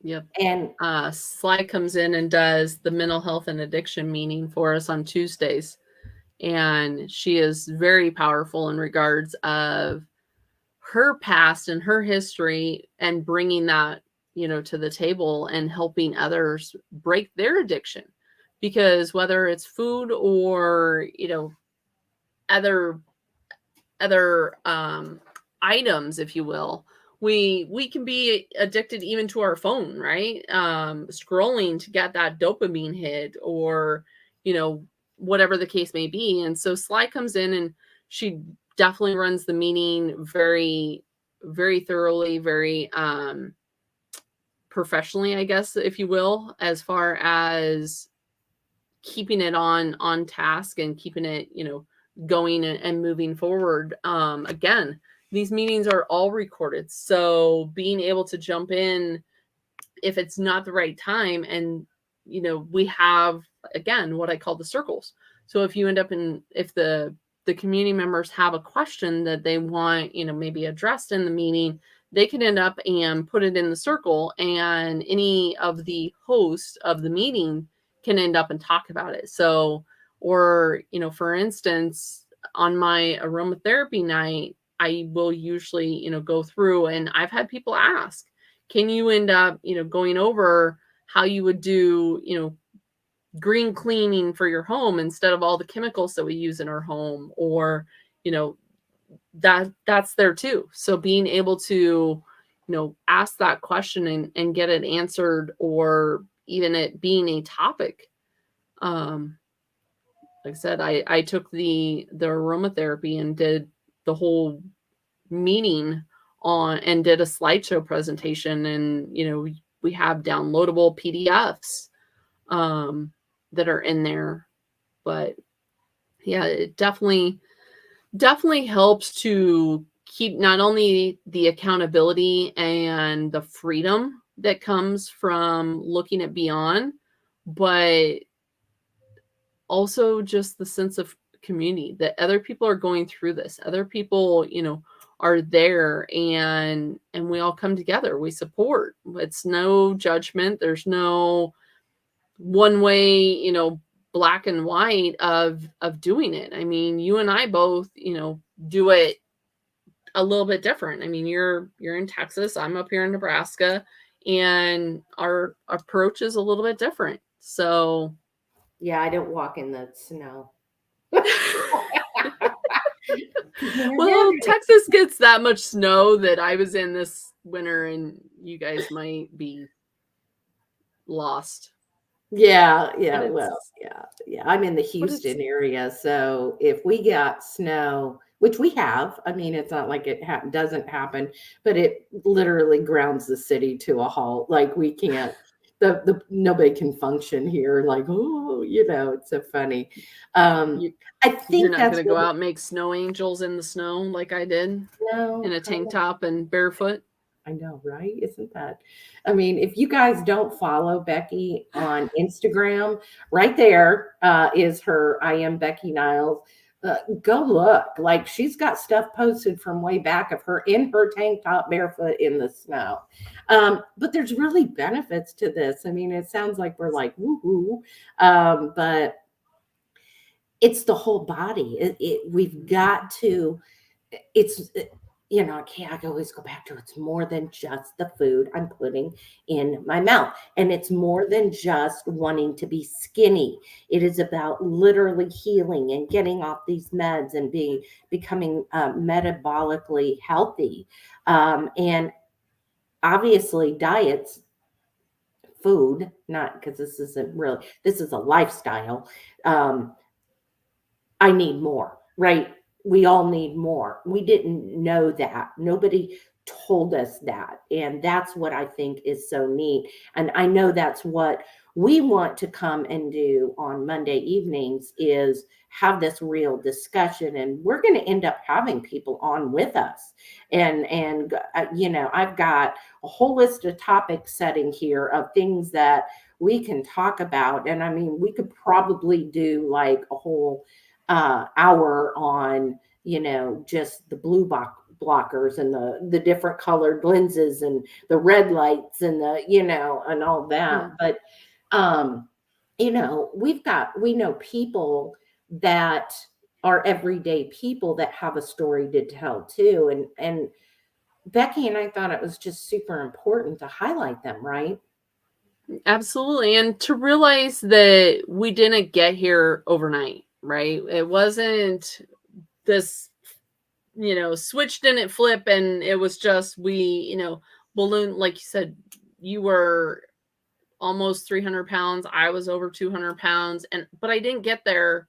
Yep. And Sly comes in and does the mental health and addiction meeting for us on Tuesdays. And she is very powerful in regards of her past and her history, and bringing that, to the table and helping others break their addiction. Because whether it's food or, other items, if you will, we can be addicted even to our phone, right? Scrolling to get that dopamine hit, or, you know, whatever the case may be. And so Sly comes in, and she definitely runs the meeting very, very thoroughly, very professionally, I guess, if you will, as far as keeping it on task and keeping it, you know, going and moving forward. Again, these meetings are all recorded, so being able to jump in if it's not the right time. And, you know, we have, again, what I call the circles. So if you end up in, if the community members have a question that they want, you know, maybe addressed in the meeting, they can end up and put it in the circle, and any of the hosts of the meeting can end up and talk about it. So, or, you know, for instance, on my aromatherapy night, I will usually, you know, go through, and I've had people ask, can you end up, you know, going over how you would do, you know, green cleaning for your home instead of all the chemicals that we use in our home, or, you know, that's there too. So being able to, you know, ask that question and get it answered, or even it being a topic. Like I said, I took the aromatherapy and did the whole meeting on, and did a slideshow presentation, and, you know, we have downloadable PDFs that are in there. But yeah, it definitely helps to keep not only the accountability and the freedom that comes from looking at beyond, but also just the sense of community, that other people are going through this, other people, you know, are there, and we all come together, we support. It's no judgment, there's no one way, you know, black and white of doing it. I mean, you and I both, you know, do it a little bit different. I mean, you're in Texas, I'm up here in Nebraska, and our approach is a little bit different. So Yeah, I don't walk in the snow. well, Texas gets that much snow that I was in this winter, and you guys might be lost. Yeah, But yeah, it's, well, yeah. I'm in the but it's, Houston area, so if we got snow, which we have, I mean, it's not like it doesn't happen, but it literally grounds the city to a halt. Like we can't, the nobody can function here. Like, oh, you know, it's so funny. Um, you, I you're think not that's going to go out and make snow angels in the snow like I did in no, a tank top and barefoot. I know, right? Isn't that? I mean, if you guys don't follow Becky on Instagram, right there is her I am Becky Niles. Go look. Like she's got stuff posted from way back of her in her tank top barefoot in the snow. But there's really benefits to this. I mean, it sounds like we're like woohoo, but it's the whole body. We've got to it's you know, I always go back to it's more than just the food I'm putting in my mouth. And it's more than just wanting to be skinny. It is about literally healing and getting off these meds and becoming metabolically healthy. And obviously diets, food, not because this isn't really, this is a lifestyle. Um, I need more, right? We all need more. We didn't know that. Nobody told us that. And that's what I think is so neat. And I know that's what we want to come and do on Monday evenings is have this real discussion, and we're going to end up having people on with us. And you know, I've got a whole list of topics setting here of things that we can talk about. And I mean, we could probably do like a whole hour on, you know, just the blockers and the different colored lenses and the red lights and the, you know, and all that. Yeah. But, you know, we know people that are everyday people that have a story to tell too. And Becky and I thought it was just super important to highlight them, right? Absolutely. And to realize that we didn't get here overnight, right? It wasn't this switch didn't flip, and it was just balloon, like you said, you were almost 300 pounds. I was over 200 pounds. But I didn't get there,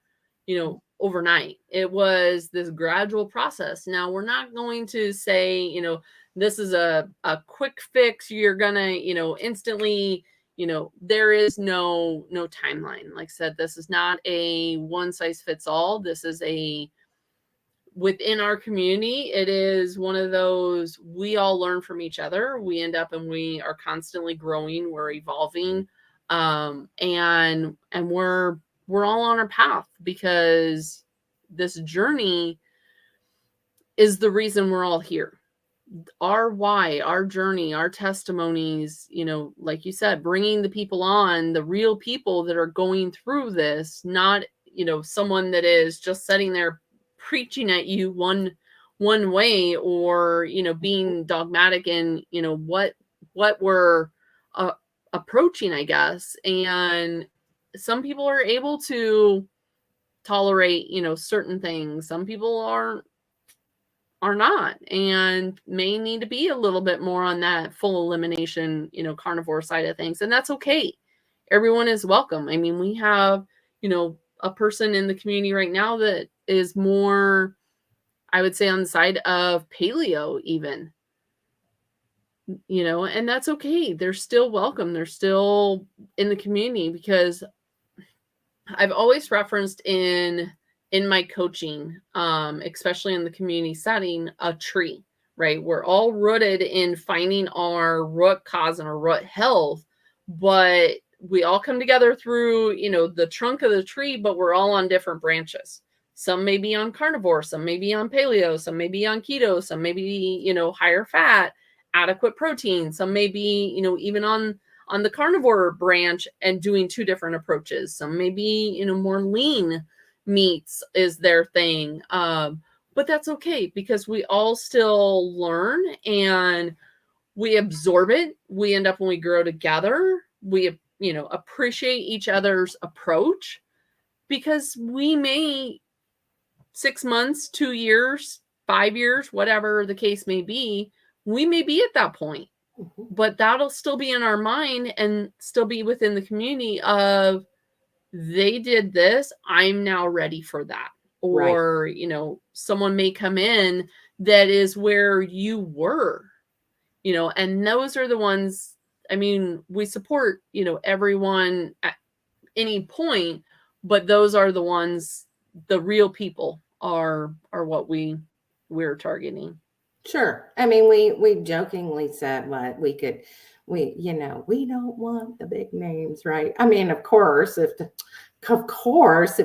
overnight. It was this gradual process. Now, we're not going to say, this is a quick fix. You're going to, instantly, there is no timeline. Like I said, this is not a one size fits all. This is within our community, it is one of those, we all learn from each other. We end up and we are constantly growing, we're evolving, and we're all on our path, because this journey is the reason we're all here. Our why, our journey, our testimonies, like you said, bringing the people on, the real people that are going through this, not someone that is just sitting there preaching at you one way, or being dogmatic in what we're approaching, I guess. And some people are able to tolerate certain things, some people are not, and may need to be a little bit more on that full elimination carnivore side of things, and that's okay. Everyone is welcome. I mean, we have a person in the community right now that is more, I would say, on the side of paleo even, and that's okay. They're still welcome. They're still in the community, because I've always referenced in my coaching, especially in the community setting, a tree, right? We're all rooted in finding our root cause and our root health, but we all come together through, the trunk of the tree, but we're all on different branches. Some may be on carnivore, some may be on paleo, some may be on keto, some may be, higher fat, adequate protein. Some may be, even on the carnivore branch and doing two different approaches. Some may be, more lean meats is their thing. But that's okay, because we all still learn and we absorb it. We end up, when we grow together, we appreciate each other's approach, because we may 6 months, 2 years, 5 years, whatever the case may be, we may be at that point, but that'll still be in our mind and still be within the community of, they did this, I'm now ready for that. Or, right. Someone may come in that is where you were, and those are the ones, I mean, we support, everyone at any point, but those are the ones, the real people are what we're targeting. Sure. I mean, we jokingly said what we could, we don't want the big names, right? I mean, of course, if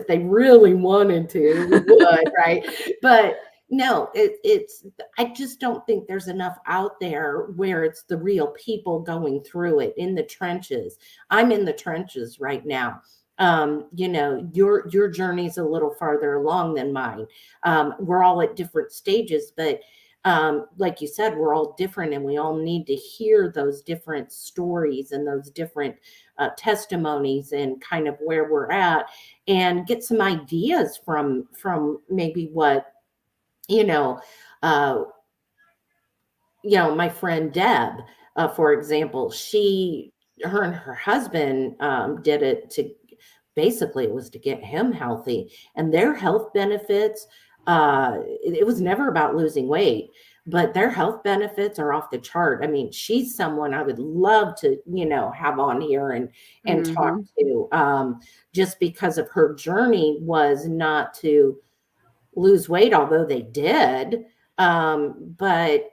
they really wanted to, we would, right? But no, I just don't think there's enough out there where it's the real people going through it in the trenches. I'm in the trenches right now. Your journey's a little farther along than mine. We're all at different stages, but like you said, we're all different, and we all need to hear those different stories and those different testimonies and kind of where we're at, and get some ideas from maybe what my friend Deb, for example, her and her husband did it to, basically it was to get him healthy, and their health benefits, it was never about losing weight, but their health benefits are off the chart. I mean, she's someone I would love to, have on here and talk to, just because of her journey was not to lose weight, although they did. But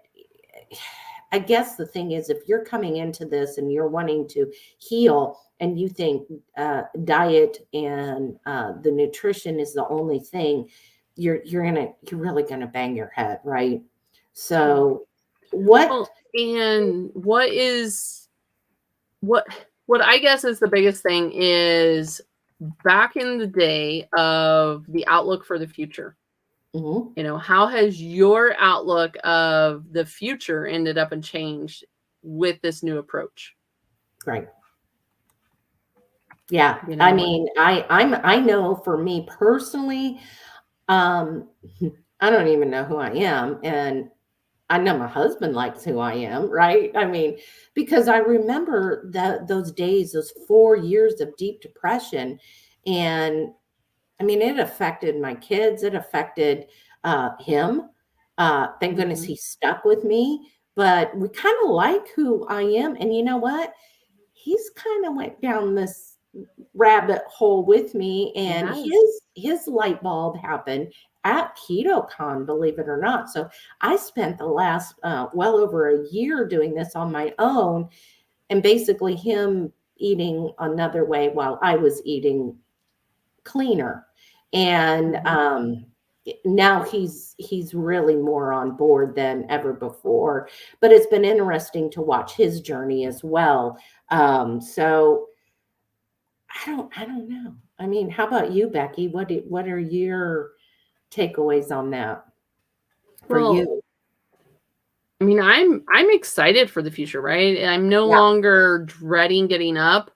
I guess the thing is, if you're coming into this and you're wanting to heal, and you think diet and the nutrition is the only thing, you're really gonna bang your head, right? So what I guess is the biggest thing is, back in the day of the outlook for the future, how has your outlook of the future ended up and changed with this new approach? Right. Yeah. I mean, I know for me personally, I'm I don't even know who I am. And I know my husband likes who I am, right? I mean, because I remember that those days, those 4 years of deep depression. And I mean, it affected my kids. It affected him. Thank goodness Mhm. he stuck with me. But we kind of like who I am. And you know what? He's kind of went down this rabbit hole with me, and Yes. his light bulb happened at KetoCon, believe it or not. So I spent the last well over a year doing this on my own, and basically him eating another way while I was eating cleaner. And Mhm. now he's really more on board than ever before. But it's been interesting to watch his journey as well. So I don't know. I mean, how about you, Becky? What are your takeaways on that for Well, you? I mean, I'm excited for the future, right? I'm no Yeah. longer dreading getting up.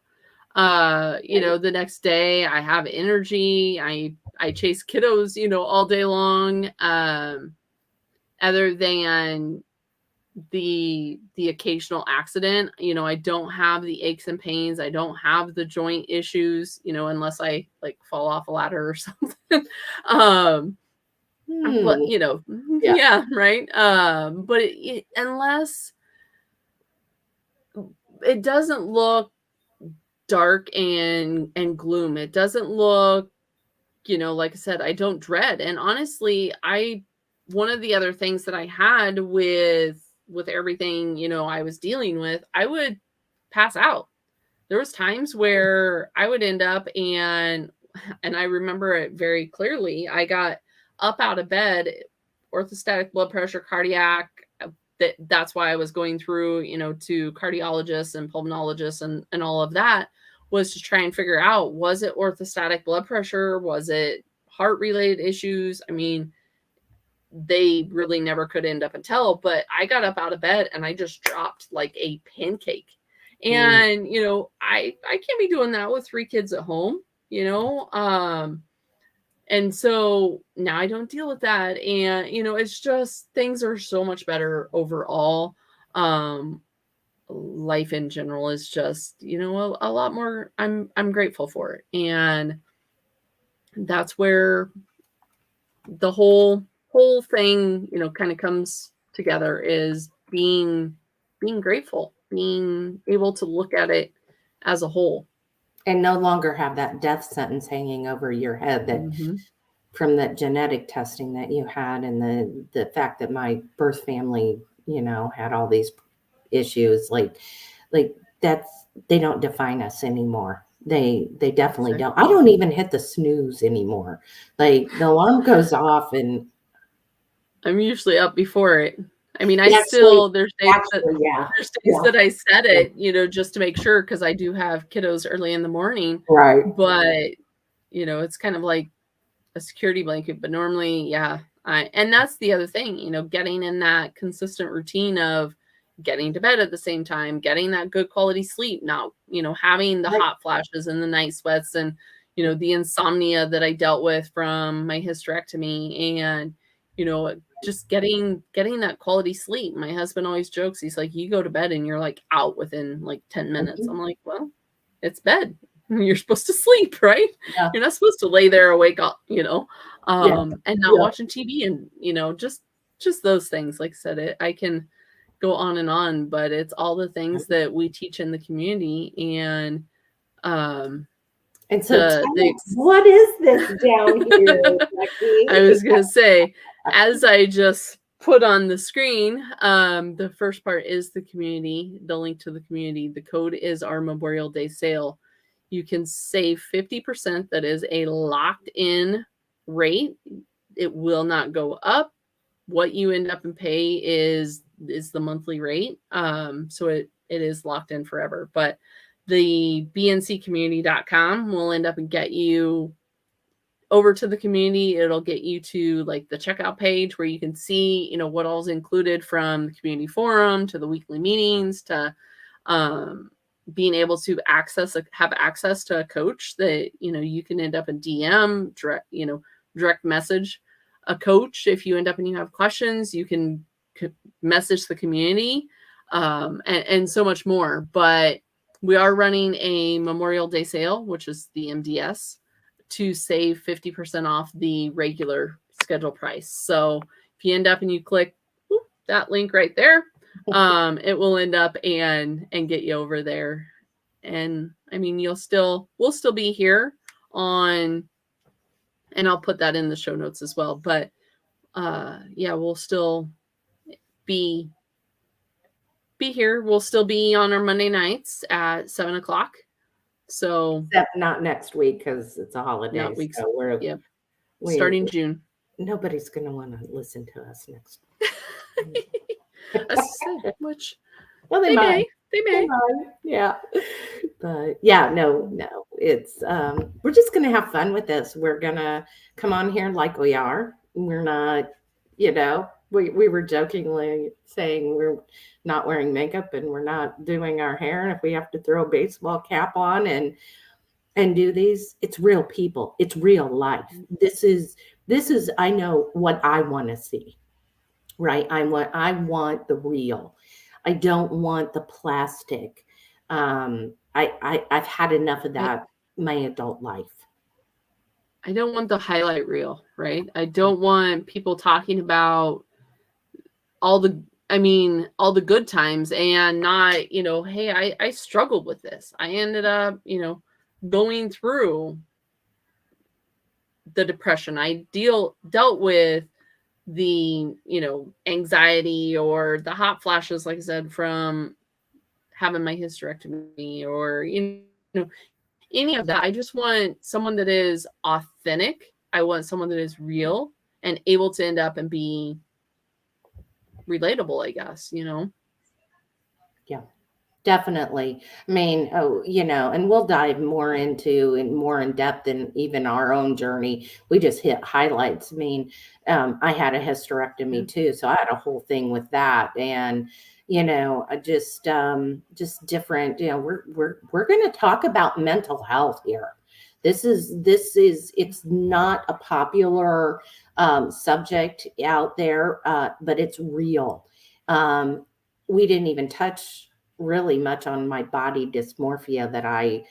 The next day I have energy. I chase kiddos, all day long. Other than the occasional accident, I don't have the aches and pains. I don't have the joint issues, unless I like fall off a ladder or something. um but Hmm. Yeah. yeah, right. But unless it doesn't look dark and gloom, it doesn't look, like I said, I don't dread. And honestly, I one of the other things that I had with everything, I was dealing with, I would pass out. There was times where I would end up and I remember it very clearly. I got up out of bed, orthostatic blood pressure, cardiac. That's why I was going through, to cardiologists and pulmonologists and all of that, was to try and figure out, was it orthostatic blood pressure? Was it heart related issues? I mean, they really never could end up and tell, but I got up out of bed and I just dropped like a pancake. Mm. And, I can't be doing that with 3 kids at home, you know? And so now I don't deal with that. And, it's just things are so much better overall. Um, Life in general is just, a lot more. I'm grateful for it. And that's where the whole thing, kind of comes together, is being grateful, being able to look at it as a whole. And no longer have that death sentence hanging over your head that Mhm. from that genetic testing that you had, and the fact that my birth family, had all these issues, like that's, they don't define us anymore. They definitely don't. I Exactly. don't even hit the snooze anymore. Like the alarm goes off and I'm usually up before it. I mean, I actually still yeah. there's days Yeah. that I set Yeah. it, just to make sure, because I do have kiddos early in the morning, Right. but it's kind of like a security blanket. But normally, yeah, and that's the other thing, getting in that consistent routine of getting to bed at the same time, getting that good quality sleep, not, having the Right. hot flashes and the night sweats, and, the insomnia that I dealt with from my hysterectomy. And, just getting that quality sleep. My husband always jokes, he's like, you go to bed and you're like out within like 10 minutes. I'm Mhm. like, well, it's bed. You're supposed to sleep, right? Yeah. You're not supposed to lay there awake up, Yeah. and not Yeah. watching TV, and, just those things. Like I said, I can go on and on, but it's all the things that we teach in the community. And um And so the tell, what is this down here, I Becky? was gonna say, as I just put on the screen, the first part is the community, the link to the community. The code is our Memorial Day sale. You can save 50%. That is a locked in rate. It will not go up. What you end up and pay is the monthly rate. So it is locked in forever. But the bncommunity.com will end up and get you over to the community. It'll get you to like the checkout page where you can see, what all's included, from the community forum to the weekly meetings to being able to have access to a coach that, you can end up in DM direct, direct message a coach. If you end up and you have questions, you can message the community, and so much more. But we are running a Memorial Day sale, which is the MDS, to save 50% off the regular schedule price. So if you end up and you click that link right there, it will end up and get you over there. And I mean, we'll still be here on, and I'll put that in the show notes as well. But yeah, we'll still be here. We'll still be on our Monday nights at 7:00. So except not next week because it's a holiday. not weeks. So we're starting June. Nobody's going to want to listen to us next week. Which, well, they may. Yeah. But yeah, no, it's we're just gonna have fun with this. We're gonna come on here like we are. We're not, we were jokingly saying we're not wearing makeup and we're not doing our hair, and if we have to throw a baseball cap on and do these, it's real people, it's real life. This is I know what I want to see, right? I want the real. I don't want the plastic. I've had enough of that my adult life. I don't want the highlight reel, right? I don't want people talking about all the good times and not, hey, I struggled with this. I ended up, going through the depression. I dealt with the, anxiety or the hot flashes, like I said, from having my hysterectomy, or, any of that. I just want someone that is authentic. I want someone that is real and able to end up and be relatable, I guess, Yeah, definitely. I mean, and we'll dive more into and more in depth in even our own journey. We just hit highlights. I mean, I had a hysterectomy too, so I had a whole thing with that, and just different. We're going to talk about mental health here. This is it's not a popular subject out there, but it's real. We didn't even touch really much on my body dysmorphia that I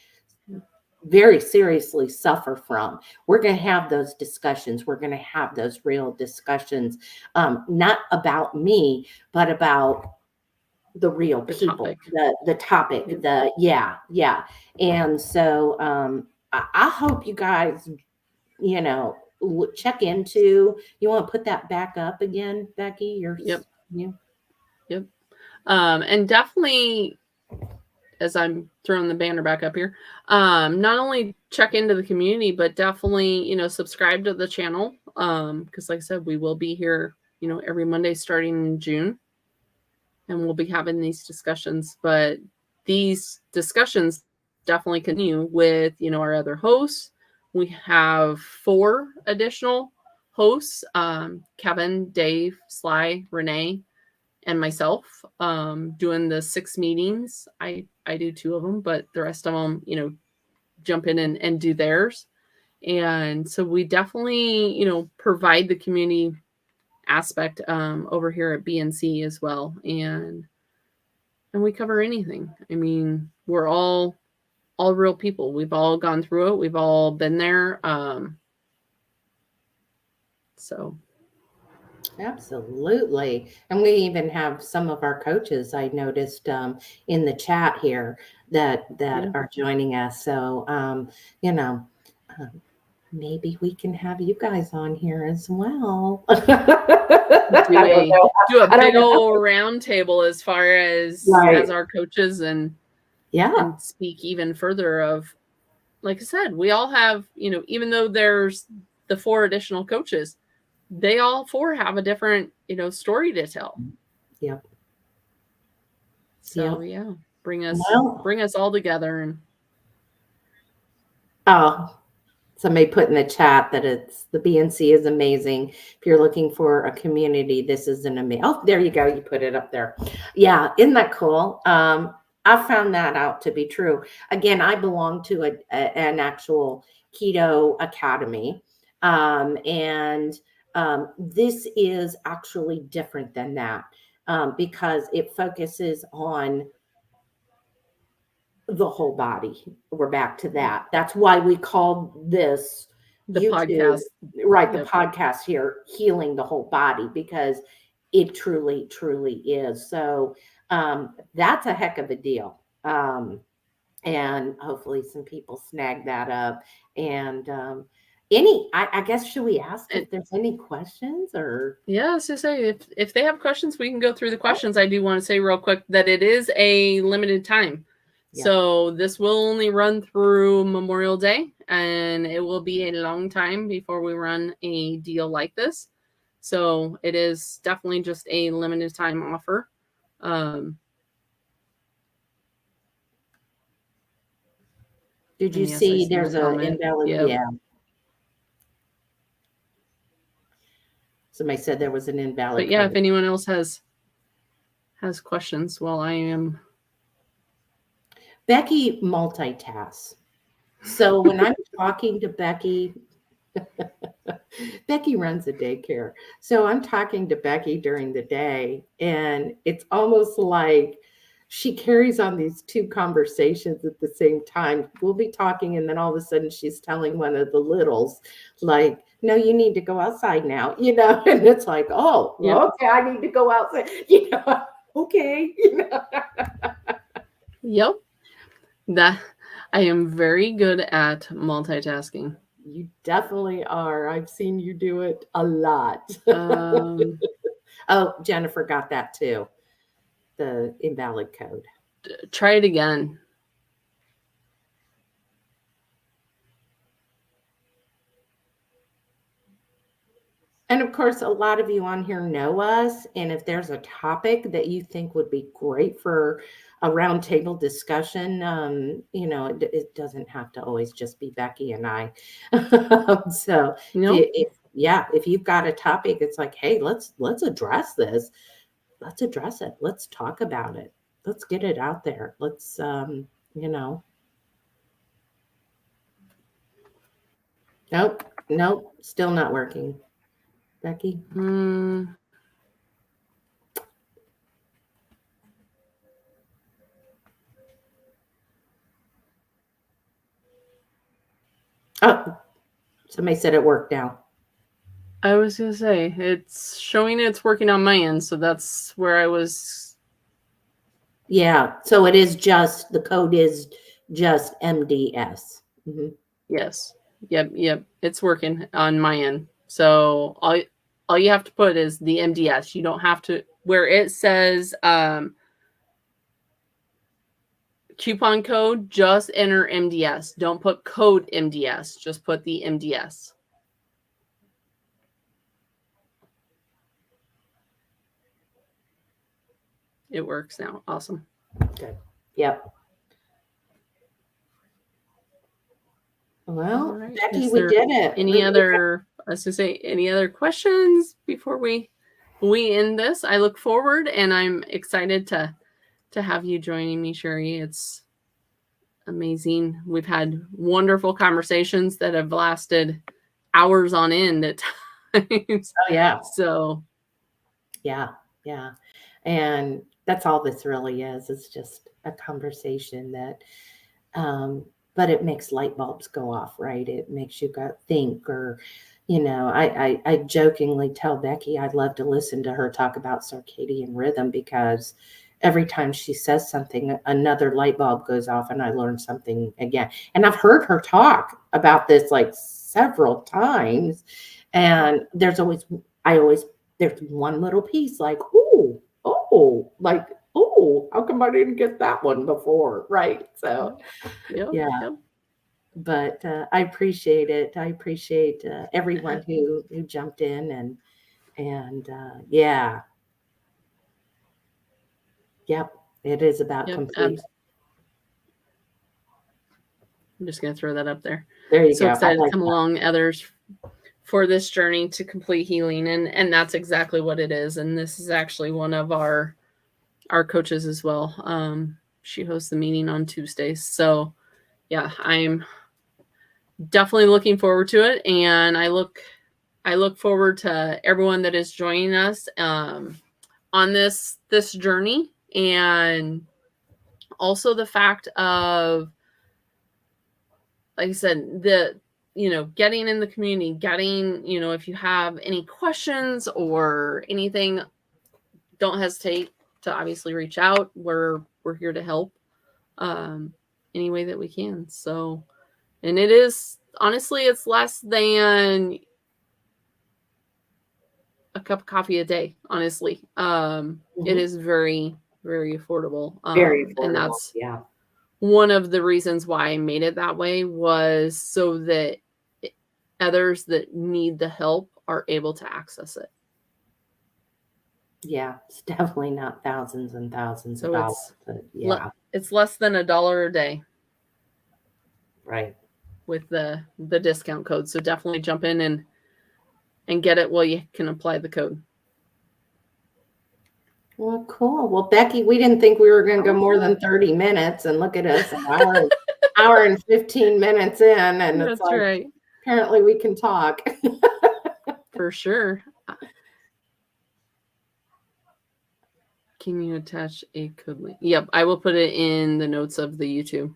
very seriously suffer from. We're going to have those discussions. We're going to have those real discussions, not about me, but about the real people, the topic, yeah. And so I hope you guys, check into, you want to put that back up again, Becky? Yep. And definitely, as I'm throwing the banner back up here, not only check into the community, but definitely, subscribe to the channel. Because like I said, we will be here, every Monday starting in June, and we'll be having these discussions. But these discussions definitely continue with, our other hosts. We have 4 additional hosts, Kevin, Dave, Sly, Renee, and myself, doing the 6 meetings. I do 2 of them, but the rest of them, jump in and do theirs. And so we definitely, provide the community aspect over here at BNC as well. And we cover anything. I mean, we're all real people. We've all gone through it. We've all been there. So. Absolutely. And we even have some of our coaches, I noticed in the chat here that are joining us. So, maybe we can have you guys on here as well. do a big old round table as far as our coaches and speak even further of, like I said, we all have, even though there's the 4 additional coaches, they all 4 have a different, story to tell. Yep. So bring us all together. And somebody put in the chat that the BNC is amazing. If you're looking for a community, this is an amazing. Oh, there you go. You put it up there. Yeah, isn't that cool? I found that out to be true. Again, I belong to an actual keto academy, and This is actually different than that, because it focuses on the whole body. We're back to that. That's why we called this The YouTube, podcast. right? The Yep. podcast here, Healing the Whole Body, because it truly, truly is. So that's a heck of a deal. And hopefully some people snag that up. And I guess, should we ask if there's any questions or? Yeah, I was to say, if they have questions, we can go through the questions. I do want to say real quick that it is a limited time. Yeah. So this will only run through Memorial Day, and it will be a long time before we run a deal like this. So it is definitely just a limited time offer. Did you and yes, I see see your there's an comment. invalid? Yep. Yeah. Somebody said there was an invalid. But yeah, code. if anyone else has questions, well, I am. Becky multitasks. So when I'm talking to Becky, Becky runs a daycare. So I'm talking to Becky during the day, and it's almost like she carries on these two conversations at the same time. We'll be talking, and then all of a sudden she's telling one of the littles, like, no, you need to go outside now, and it's like, oh, Yep. okay, I need to go outside, okay, Yep. That I am very good at multitasking. You definitely are. I've seen you do it a lot. Oh, Jennifer got that too. The invalid code. Try it again. And of course, a lot of you on here know us. And if there's a topic that you think would be great for a roundtable discussion, it doesn't have to always just be Becky and I. So Nope. if you've got a topic, it's like, hey, let's address this. Let's address it. Let's talk about it. Let's get it out there. Let's, Nope, still not working. Becky? Oh, somebody said it worked now. I was going to say, it's showing it's working on my end, so that's where I was. Yeah, so it is just, the code is just MDS. Mm-hmm. Yes. Yep. It's working on my end. So all you have to put is the MDS. You don't have to, where it says coupon code, just enter MDS. Don't put code MDS. Just put the MDS. It works now. Awesome. Good. Yep. Well, right. Becky, we did it. Any other questions before we end this? I look forward, and I'm excited to have you joining me, Sherry. It's amazing. We've had wonderful conversations that have lasted hours on end at times. Oh, yeah. So. Yeah. And that's all this really is. It's just a conversation that, but it makes light bulbs go off, right? It makes you go think, or, I jokingly tell Becky I'd love to listen to her talk about circadian rhythm, because every time she says something, another light bulb goes off and I learn something again. And I've heard her talk about this like several times. And there's one little piece like, how come I didn't get that one before? Right. So, yeah. But I appreciate it. I appreciate everyone who jumped in and yeah. Yep. It is about complete. I'm just going to throw that up there. There you go. So excited to come along, others, for this journey to complete healing. And that's exactly what it is. And this is actually one of our coaches as well. She hosts the meeting on Tuesdays. So yeah, I'm definitely looking forward to it. And I look I look forward to everyone that is joining us on this journey, and also the fact of, like I said, getting in the community, if you have any questions or anything, don't hesitate to obviously reach out. We're here to help any way that we can. So, and it is, honestly, it's less than a cup of coffee a day, honestly. It is very, very affordable. Very affordable. And that's yeah. One of the reasons why I made it that way was so that others that need the help are able to access it. Yeah, it's definitely not thousands and thousands of dollars. But yeah, it's less than $1 a day. Right. With the discount code. So definitely jump in and get it while you can apply the code. Well, cool. Well, Becky, we didn't think we were going to go more than 30 minutes, and look at us, an hour and 15 minutes in, and That's it's like, right. Apparently we can talk. For sure. Can you attach a code link? Yep, I will put it in the notes of the YouTube.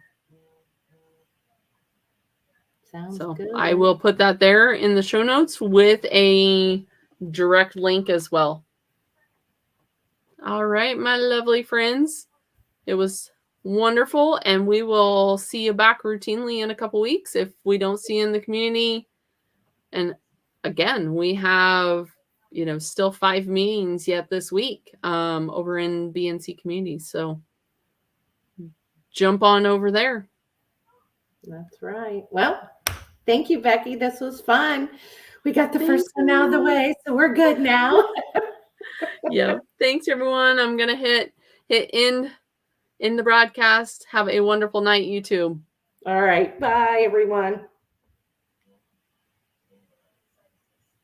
Sounds good. I will put that there in the show notes with a direct link as well. All right, my lovely friends. It was wonderful, and we will see you back routinely in a couple weeks if we don't see you in the community. And again, we have, still 5 meetings yet this week over in BNC community. So jump on over there. That's right. Well, thank you, Becky. This was fun. We got the first one out of the way, so we're good now. Yeah. Thanks, everyone. I'm going to hit end in the broadcast. Have a wonderful night, YouTube. All right. Bye, everyone.